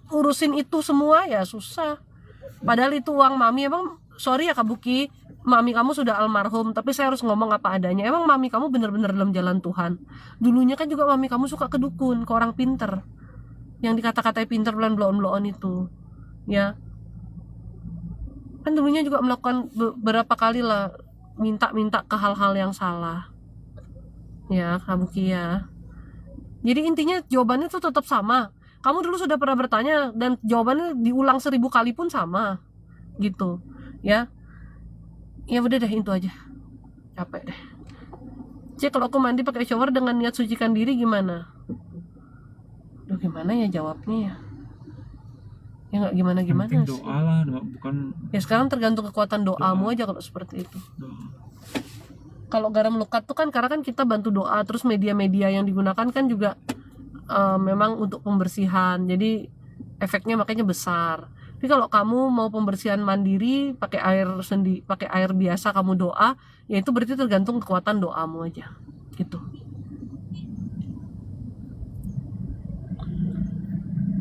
urusin itu semua ya susah. Padahal itu uang mami. Emang sorry ya Kabuki, mami kamu sudah almarhum, tapi saya harus ngomong apa adanya. Emang mami kamu bener-bener dalam jalan Tuhan. Dulunya kan juga mami kamu suka ke dukun, ke orang pinter, yang dikata-katai pinter bloon-bloon itu ya. Kan dulunya juga melakukan beberapa kali lah, minta ke hal-hal yang salah ya Kabuki ya. Jadi intinya jawabannya tuh tetap sama. Kamu dulu sudah pernah bertanya dan jawabannya diulang 1000 kali pun sama gitu ya. Ya udah deh, itu aja, capek deh. Cek, kalau aku mandi pakai shower dengan niat sucikan diri gimana? Duh, gimana ya jawabnya ya? Ya nggak gimana-gimana sih. Doa lah, bukan. Ya sekarang tergantung kekuatan doamu aja kalau seperti itu. Kalau garam lukat tuh kan karena kan kita bantu doa, terus media-media yang digunakan kan juga memang untuk pembersihan, jadi efeknya makanya besar. Tapi kalau kamu mau pembersihan mandiri pakai air biasa, kamu doa, ya itu berarti tergantung kekuatan doamu aja gitu.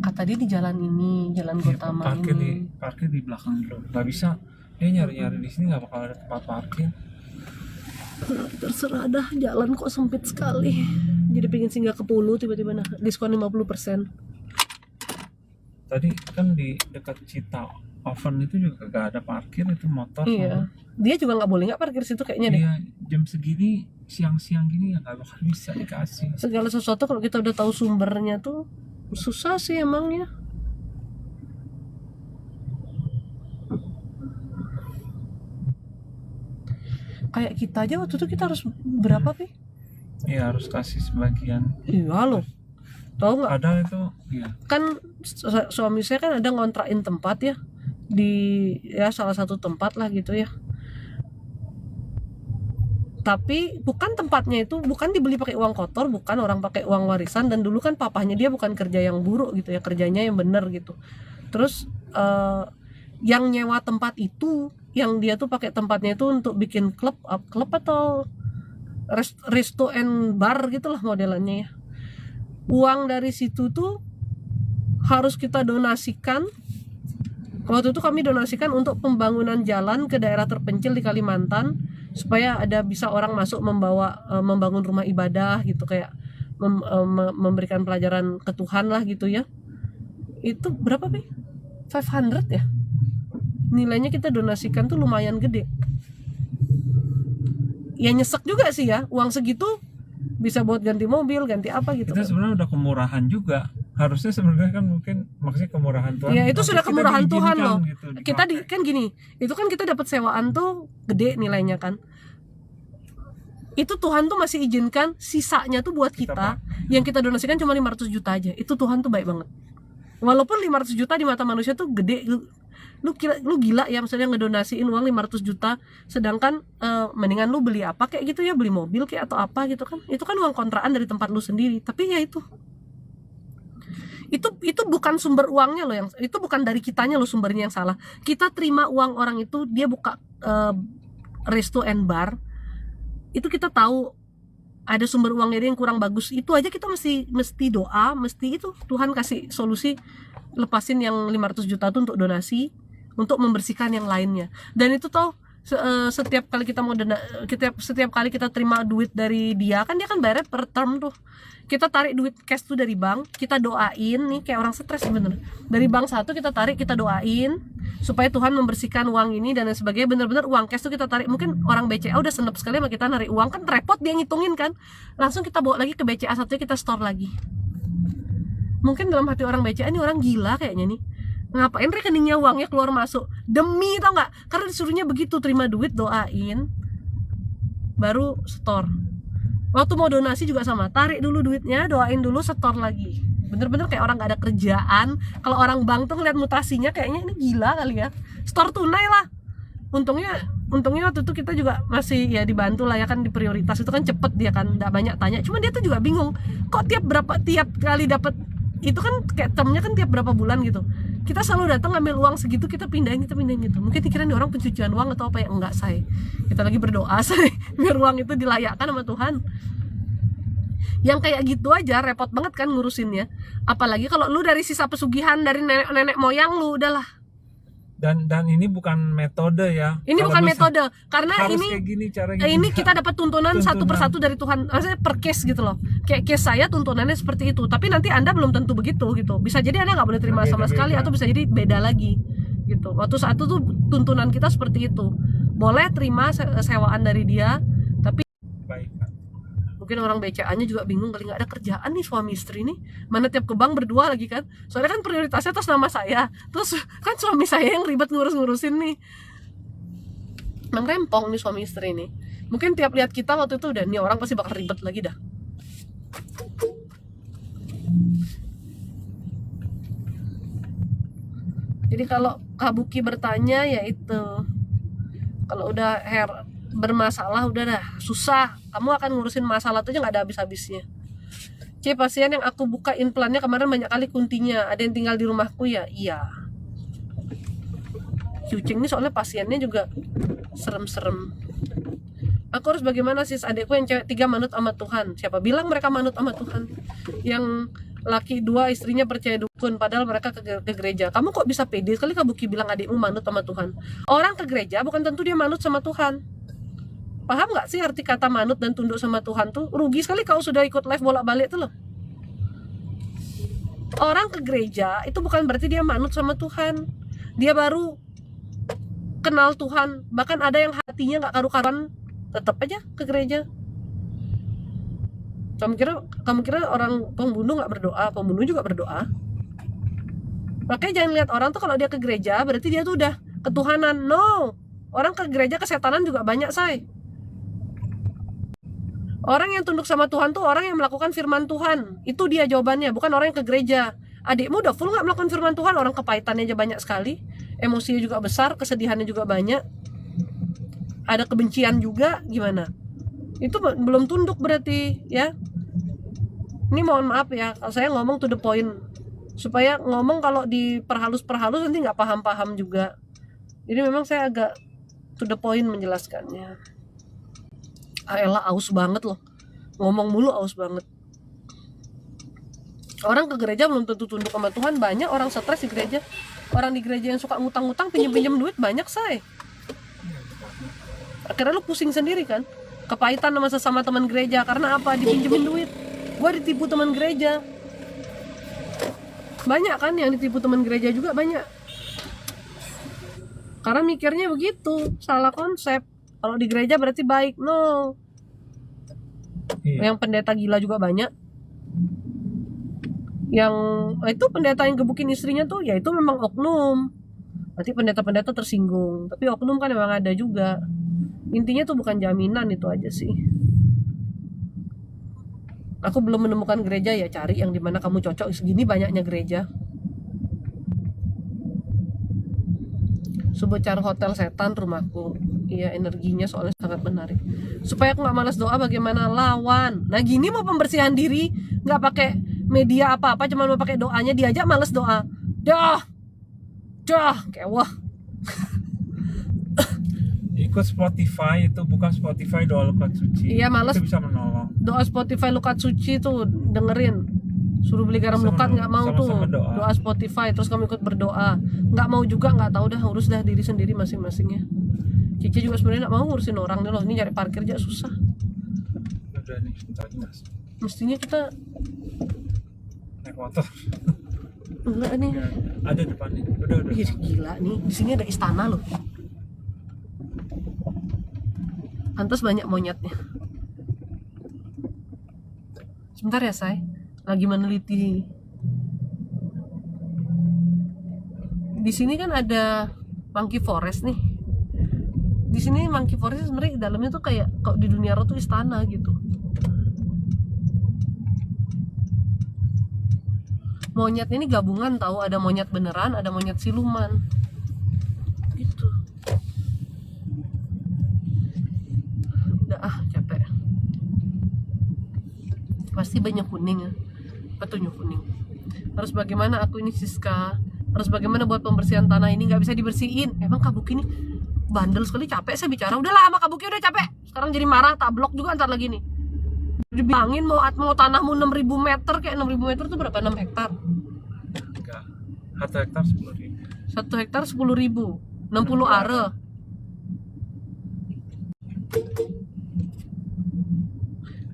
Kata dia di jalan ini, jalan Gotama ini. Parkir di belakang dulu, nggak bisa. Dia nyari-nyari di sini nggak bakal ada tempat parkir. Terserah dah, jalan kok sempit sekali. Jadi pengen singgah ke Pulu, tiba-tiba nah diskon 50%. Tadi kan di dekat Cita Oven itu juga gak ada parkir, itu motor. Iya. Dia juga nggak boleh nggak parkir situ kayaknya deh. Iya, jam segini siang-siang gini ya nggak bakal bisa dikasih. Segala sesuatu kalau kita udah tahu sumbernya tuh susah sih emangnya. Kayak kita aja waktu itu kita harus berapa Pi? Iya, harus kasih sebagian. Iya loh, tahu nggak? Ada itu, iya. Kan suami saya kan ada ngontrakin tempat ya, di ya salah satu tempat lah gitu ya. Tapi bukan tempatnya itu, bukan dibeli pakai uang kotor, bukan orang pakai uang warisan. Dan dulu kan papahnya dia bukan kerja yang buruk gitu ya, kerjanya yang bener gitu. Terus yang nyewa tempat itu, yang dia tuh pakai tempatnya itu untuk bikin klub atau resto and bar gitulah modelannya ya. Uang dari situ tuh harus kita donasikan. Waktu itu kami donasikan untuk pembangunan jalan ke daerah terpencil di Kalimantan, supaya ada bisa orang masuk membangun rumah ibadah gitu, kayak memberikan pelajaran ke Tuhan lah gitu ya. Itu berapa Pi? 500 ya? Nilainya kita donasikan tuh lumayan gede. Ya nyesek juga sih ya, uang segitu bisa buat ganti mobil, ganti apa gitu. Itu sebenarnya udah kemurahan juga. Harusnya sebenarnya kan mungkin maksudnya kemurahan Tuhan. Ya itu sudah kemurahan Tuhan loh. Gitu, kita kan gini, itu kan kita dapat sewaan tuh gede nilainya kan. Itu Tuhan tuh masih izinkan sisanya tuh buat kita. Yang kita donasikan cuma 500 juta aja. Itu Tuhan tuh baik banget. Walaupun 500 juta di mata manusia tuh gede, lu gila ya, misalnya ngedonasiin uang 500 juta, sedangkan mendingan lu beli apa kayak gitu ya, beli mobil kayak atau apa gitu kan. Itu kan uang kontrakan dari tempat lu sendiri. Tapi ya itu bukan sumber uangnya loh, yang itu bukan dari kitanya loh sumbernya yang salah. Kita terima uang orang itu, dia buka resto and bar, itu kita tahu ada sumber uangnya dia yang kurang bagus, itu aja kita mesti doa, mesti itu Tuhan kasih solusi, lepasin yang 500 juta itu untuk donasi, untuk membersihkan yang lainnya. Dan itu tuh setiap kali kita setiap kali kita terima duit dari dia, kan dia kan bayar per term tuh, kita tarik duit cash tuh dari bank, kita doain nih, kayak orang stres bener, dari bank satu kita tarik, kita doain supaya Tuhan membersihkan uang ini dan lain sebagainya. Bener-bener uang cash tuh kita tarik. Mungkin orang BCA udah senep sekali sama kita narik uang, kan repot dia ngitungin kan, langsung kita bawa lagi ke BCA satunya, kita store lagi. Mungkin dalam hati orang BCA, ini orang gila kayaknya nih, ngapain rekeningnya uangnya keluar masuk, demi tau nggak, karena disuruhnya begitu, terima duit doain baru store. Waktu mau donasi juga sama, tarik dulu duitnya, doain dulu, setor lagi. Bener-bener kayak orang gak ada kerjaan. Kalau orang bank tuh ngeliat mutasinya kayaknya ini gila kali ya, store tunai lah. Untungnya waktu itu kita juga masih ya dibantu lah ya kan, di prioritas itu kan cepet dia kan, gak banyak tanya. Cuma dia tuh juga bingung, kok tiap kali dapat itu kan kayak termnya kan tiap berapa bulan gitu, kita selalu datang ngambil uang segitu, kita pindahin gitu. Mungkin dikira orang pencucian uang atau apa ya, enggak say, kita lagi berdoa say biar uang itu dilayakkan sama Tuhan. Yang kayak gitu aja repot banget kan ngurusinnya, apalagi kalau lu dari sisa pesugihan dari nenek moyang lu, udahlah. Dan ini bukan metode ya. Ini bukan metode, karena harus ini kayak gini, ini kita dapat tuntunan satu persatu dari Tuhan, maksudnya per case gitu loh. Kayak case saya tuntunannya seperti itu, tapi nanti Anda belum tentu begitu gitu. Bisa jadi Anda nggak boleh terima sama sekali, atau bisa jadi beda lagi gitu. Waktu saat itu tuh tuntunan kita seperti itu. Boleh terima sewaan dari dia, tapi baik. mungkin orang BCA-nya juga bingung kali, nggak ada kerjaan nih suami istri nih, mana tiap ke bank berdua lagi kan, soalnya kan prioritasnya atas nama saya, terus kan suami saya yang ribet ngurusin nih, rempong nih suami istri nih. Mungkin tiap lihat kita waktu itu udah, nih orang pasti bakal ribet lagi dah. Jadi kalau Kak Buki bertanya ya itu, kalau udah bermasalah udah dah susah, kamu akan ngurusin masalah tuh aja nggak ada habis-habisnya. Pasien yang aku buka implannya kemarin banyak kali kuntinya, ada yang tinggal di rumahku ya. Iya, kucing ini soalnya pasiennya juga serem-serem. Aku harus bagaimana sis, adekku yang cewek 3 manut sama Tuhan. Siapa bilang mereka manut sama Tuhan? Yang laki 2 istrinya percaya dukun, padahal mereka ke gereja. Kamu kok bisa pede sekali Kak Buki bilang adikmu manut sama Tuhan? Orang ke gereja bukan tentu dia manut sama Tuhan. Paham nggak sih arti kata manut dan tunduk sama Tuhan tuh? Rugi sekali kau sudah ikut live bolak-balik tuh loh. Orang ke gereja itu bukan berarti dia manut sama Tuhan. Dia baru kenal Tuhan. Bahkan ada yang hatinya nggak karu-karuan, tetap aja ke gereja. Kamu kira orang pembunuh nggak berdoa? Pembunuh juga berdoa. Makanya jangan lihat orang tuh kalau dia ke gereja berarti dia tuh udah ketuhanan. No, orang ke gereja kesetanan juga banyak say. Orang yang tunduk sama Tuhan tuh orang yang melakukan firman Tuhan. Itu dia jawabannya, bukan orang yang ke gereja. Adikmu udah full gak melakukan firman Tuhan, orang kepahitannya aja banyak sekali, emosinya juga besar, kesedihannya juga banyak, ada kebencian juga, gimana? Itu belum tunduk berarti ya. Ini mohon maaf ya, kalau saya ngomong to the point, supaya ngomong kalau diperhalus-perhalus nanti nggak paham-paham juga. Jadi memang saya agak to the point menjelaskannya. Elah aus banget loh, ngomong mulu aus banget. Orang ke gereja belum tentu tunduk sama Tuhan. Banyak orang stres di gereja. Orang di gereja yang suka ngutang-ngutang, pinjem-pinjem duit banyak say. Akhirnya lu pusing sendiri kan, kepahitan sama sesama teman gereja. Karena apa? Dipinjemin duit. Gue ditipu teman gereja. Banyak kan yang ditipu teman gereja juga banyak. Karena mikirnya begitu, salah konsep. Kalau di gereja berarti baik. No. Yang pendeta gila juga banyak. Yang itu pendeta yang gebukin istrinya tuh, ya itu memang oknum. Nanti pendeta-pendeta tersinggung. Tapi oknum kan memang ada juga. Intinya tuh bukan jaminan, itu aja sih. Aku belum menemukan gereja, ya cari yang dimana kamu cocok. Segini banyaknya gereja. Subocar hotel setan rumahku. Iya, energinya soalnya sangat menarik. Supaya aku nggak malas doa, bagaimana lawan? Nah gini mau pembersihan diri, nggak pakai media apa-apa, cuma mau pakai doanya, diajak malas doa. Dah, kayak wah. Ikut Spotify itu, bukan Spotify doa lukat suci. Iya, malas. Itu bisa menolong. Doa Spotify lukat suci tuh dengerin. Suruh beli garam Sama- lukat nggak mau tuh. sama-sama doa. Spotify terus kamu ikut berdoa. Nggak mau juga, nggak tahu dah, urus dah diri sendiri masing-masingnya. Cici juga sebenarnya nggak mau ngurusin orang nih loh. Ini nyari parkir aja susah. Udah nih, bentar lagi mas. Mestinya kita Naik motor. enggak nih. Ya, ada depan nih. Udah. Ih, gila nih. Di sini ada istana loh. Pantas banyak monyetnya. Sebentar ya, say. Lagi meneliti. Di sini kan ada monkey forest nih. Di sini monkey forest sebenarnya di dalamnya tuh kayak kalau di dunia roh tuh istana gitu. Monyet ini gabungan tahu, ada monyet beneran, ada monyet siluman. Gitu. Udah capek. Pasti banyak kuning ya. Petunjuk kuning. Harus bagaimana aku ini Siska? Harus bagaimana buat pembersihan tanah ini, nggak bisa dibersihin. Emang Kabuki ini bandel sekali, capek saya bicara. Udahlah sama Kabuki, udah capek. Sekarang jadi marah, tak blok juga ntar lagi nih. Dibilangin mau tanahmu 6.000 meter, kayak 6.000 meter tuh berapa? 6 hektar? Enggak. 1 hektar 10.000. 1 hektar 10.000, 60 are.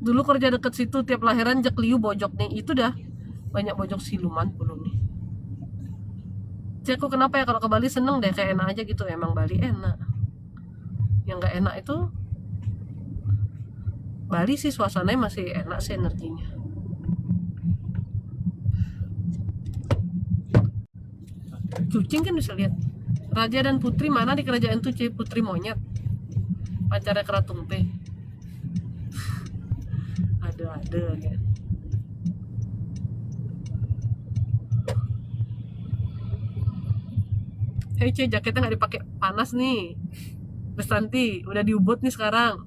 Dulu kerja deket situ, tiap lahiran jekliu bojok nih. Itu dah banyak bojok siluman belum nih. Cek aku kenapa ya kalau ke Bali seneng deh, kayak enak aja gitu. Emang Bali enak. Yang nggak enak itu Bali sih, suasananya masih enak sih, energinya. Kucing kan bisa lihat. Raja dan putri mana di kerajaan tuh, putri monyet. Pacarnya Keratung teh. Ada ya. Hei C, jaketnya nggak dipakai, panas nih. Besanti, udah diubut nih sekarang.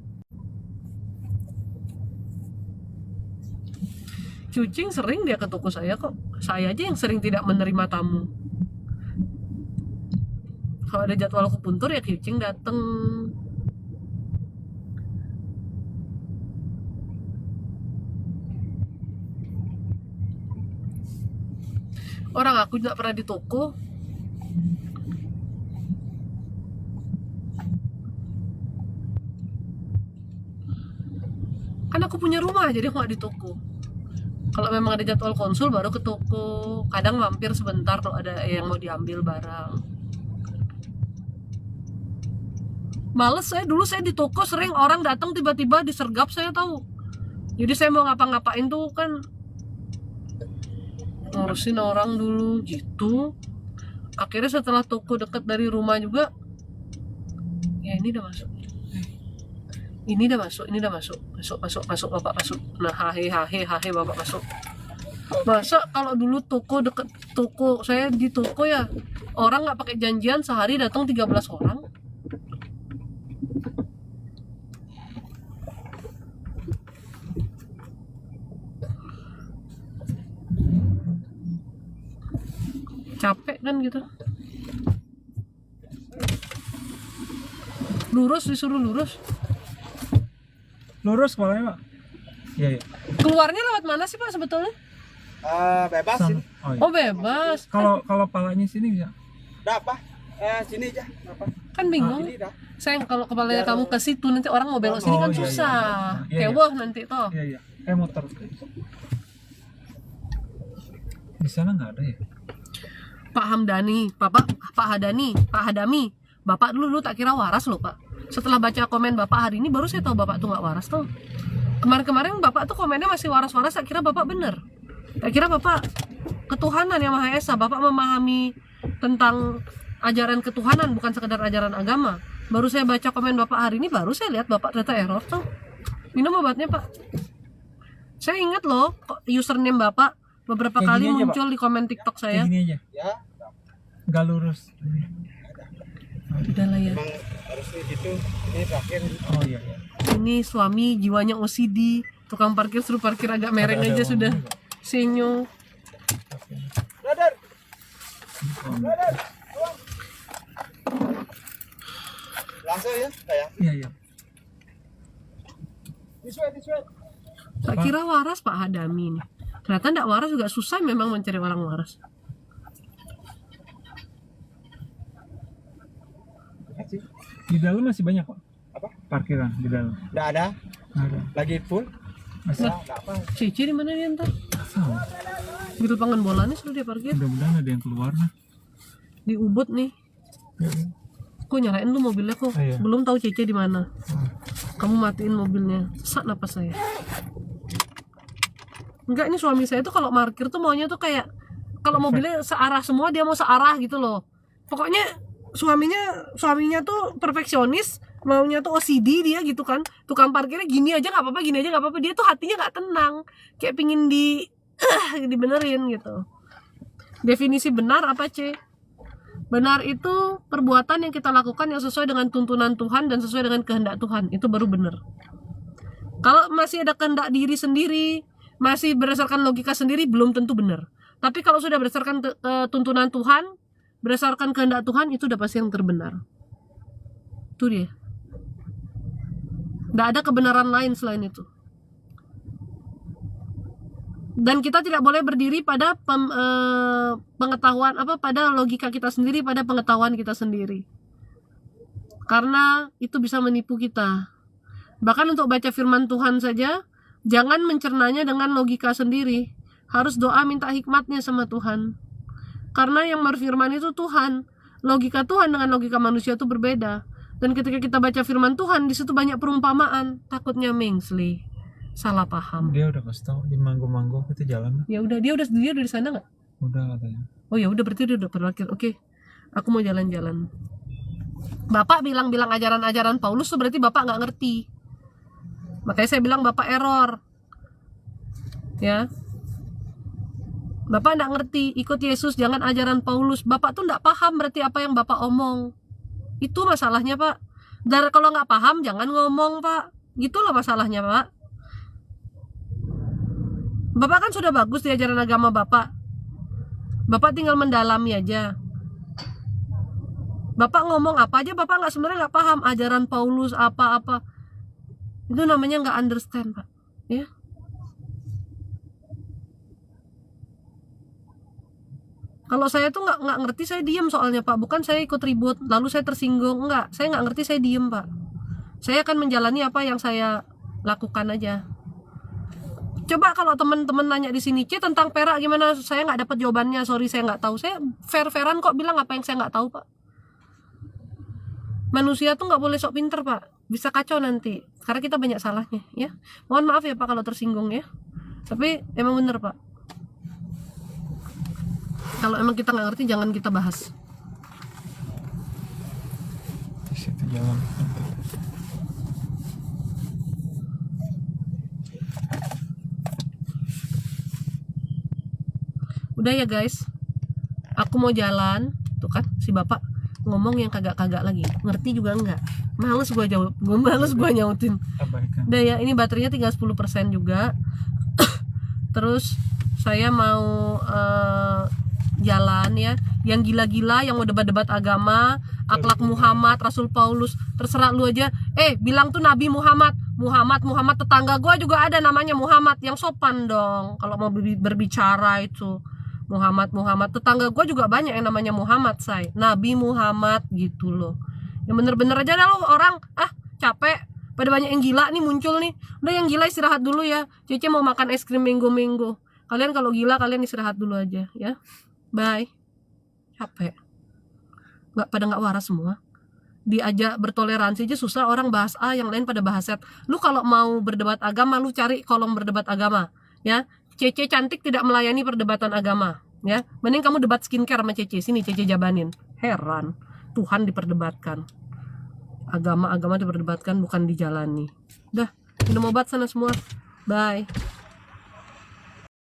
Cucing sering dia ke toko saya kok. Saya aja yang sering tidak menerima tamu. Kalau ada jadwal akupuntur ya kucing dateng. Orang aku juga pernah di toko. Kan aku punya rumah, jadi aku nggak di toko. Kalau memang ada jadwal konsul baru ke toko. Kadang mampir sebentar kalau ada yang mau diambil barang. Males saya, dulu saya di toko sering orang datang tiba-tiba disergap saya tahu. Jadi saya mau ngapa-ngapain tuh kan ngurusin orang dulu gitu. Akhirnya setelah toko dekat dari rumah juga, ya ini udah masuk. Ini udah masuk. Masuk bapak masuk. Nah, hahe bapak masuk. Masa kalau dulu toko deket toko saya di toko ya orang nggak pakai janjian sehari datang 13 orang. capek kan gitu. Lurus, disuruh lurus. Lurus kepalanya Pak. Iya iya. Keluarnya lewat mana sih Pak sebetulnya? Bebas Sam- ini. oh, iya. Oh bebas. Kalau palanya sini bisa. Udah apa? Sini aja. Apa? Kan bingung. Ini dah. Sayang kalau kepalanya kamu ke situ nanti orang mau belok sini Oh, kan iya, iya. susah. Iya, iya. Heboh nanti toh. Iya iya. Muter. Di sana nggak ada ya? Pak Hamdani, Pak Hadami. Bapak dulu tak kira waras loh Pak. Setelah baca komen Bapak hari ini baru saya tahu Bapak tuh nggak waras tuh. Kemarin Bapak tuh komennya masih waras-waras, tak kira Bapak bener. Tak kira Bapak ketuhanan yang Maha Esa, Bapak memahami tentang ajaran ketuhanan bukan sekedar ajaran agama. Baru saya baca komen Bapak hari ini, baru saya lihat Bapak ternyata error tuh. Minum obatnya Pak. Saya ingat loh username Bapak beberapa Kayak kali gini aja, muncul di komen TikTok saya. Kayak gini aja. Ya, Nggak lurus. Udah lah ya. emang harusnya gitu. Ini terakhir. Oh iya iya. Ini suami jiwanya OCD, tukang parkir suruh parkir agak mereng Ada aja uang sudah juga. senyum. Brother, Oh, brother. Langsung ya, sayang. iya iya. This way. Tak kira waras Pak Hadami nih. Ternyata tidak waras juga susah memang mencari orang waras. Di dalam masih banyak kok. Apa? Parkiran di dalam. Udah ada, Nggak ada. lagi full. Masih. Enggak apa. Cici di mana dia ntar? Tahu. Gitu pangan bola nih suruh dia parkir Mudah-mudahan ada yang keluar nah. di Ubud nih. Kok nyalain lu mobilnya kok? Oh, iya. Belum tahu Cici di mana. Kamu matiin mobilnya. Sesak napas saya. Enggak, ini suami saya tuh kalau parkir tuh maunya tuh kayak kalau mobilnya searah semua dia mau searah gitu loh. Pokoknya suaminya tuh perfeksionis, maunya tuh OCD dia gitu kan. Tukang parkirnya gini aja nggak apa-apa, gini aja nggak apa-apa. Dia tuh hatinya nggak tenang, kayak pingin dibenerin gitu. Definisi benar apa C? Benar itu perbuatan yang kita lakukan yang sesuai dengan tuntunan Tuhan dan sesuai dengan kehendak Tuhan, itu baru benar. Kalau masih ada kehendak diri sendiri, masih berdasarkan logika sendiri, belum tentu benar. Tapi kalau sudah berdasarkan tuntunan Tuhan, berdasarkan kehendak Tuhan, itu udah pasti yang terbenar. Itu dia. Nggak ada kebenaran lain selain itu. Dan kita tidak boleh berdiri pada pengetahuan pada logika kita sendiri, pada pengetahuan kita sendiri. Karena itu bisa menipu kita. Bahkan untuk baca firman Tuhan saja, jangan mencernanya dengan logika sendiri. Harus doa minta hikmatnya sama Tuhan. Karena yang berfirman itu Tuhan. Logika Tuhan dengan logika manusia itu berbeda. Dan ketika kita baca firman Tuhan, di situ banyak perumpamaan. Takutnya mengsli, salah paham. Dia udah kasih tahu di Manggo-Manggo itu jalan. Ya udah, dia udah di sana nggak? Udah katanya. Oh ya udah, berarti dia udah berpikir. Oke, aku mau jalan-jalan. Bapak bilang ajaran-ajaran Paulus tuh berarti Bapak nggak ngerti. Makanya saya bilang Bapak error. Ya. Bapak nggak ngerti, ikut Yesus, jangan ajaran Paulus. Bapak tuh nggak paham berarti apa yang Bapak omong. Itu masalahnya Pak. Dan kalau nggak paham jangan ngomong Pak. Gitu loh masalahnya Pak. Bapak kan sudah bagus di ajaran agama Bapak. Bapak tinggal mendalami aja. Bapak ngomong apa aja, Bapak sebenarnya nggak paham ajaran Paulus apa-apa. Itu namanya nggak understand Pak. Ya. Kalau saya tuh nggak ngerti, saya diem soalnya Pak. Bukan saya ikut ribut lalu saya tersinggung, enggak. Saya nggak ngerti, saya diem Pak. Saya akan menjalani apa yang saya lakukan aja. Coba kalau teman-teman nanya di sini, C tentang perak gimana? Saya nggak dapat jawabannya, sorry saya nggak tahu. Saya fair-fairan kok bilang apa yang saya nggak tahu Pak. Manusia tuh nggak boleh sok pinter Pak. Bisa kacau nanti. Karena kita banyak salahnya ya. Mohon maaf ya Pak kalau tersinggung ya. Tapi emang bener Pak. Kalau emang kita nggak ngerti jangan kita bahas. Di situ jalan. Udah ya guys, aku mau jalan. Tuh kan si bapak ngomong yang kagak-kagak lagi. Ngerti juga enggak. Males gua jawab, males gua nyautin. Abaikan. Udah ya, ini baterainya tinggal 10% juga. Terus saya mau jalan ya, yang gila-gila yang mau debat-debat agama, akhlak Muhammad, Rasul Paulus, terserah lu aja. Bilang tuh Nabi Muhammad, tetangga gue juga ada namanya Muhammad, yang sopan dong kalau mau berbicara itu. Muhammad, tetangga gue juga banyak yang namanya Muhammad, say. Nabi Muhammad gitu loh. Yang bener-bener aja dah lo orang, capek. Pada banyak yang gila nih muncul nih. Udah yang gila istirahat dulu ya. Cece mau makan es krim minggu-minggu. Kalian kalau gila kalian istirahat dulu aja ya. Bye. Capek. Nggak waras semua. Diajak bertoleransi aja susah, orang bahas A, yang lain pada bahas Z. Lu kalau mau berdebat agama, lu cari kolom berdebat agama ya. Cece cantik tidak melayani perdebatan agama ya. Mending kamu debat skincare sama Cece. Sini Cece jabanin. Heran. Tuhan diperdebatkan. Agama diperdebatkan, bukan dijalani. Udah, minum obat sana semua. Bye.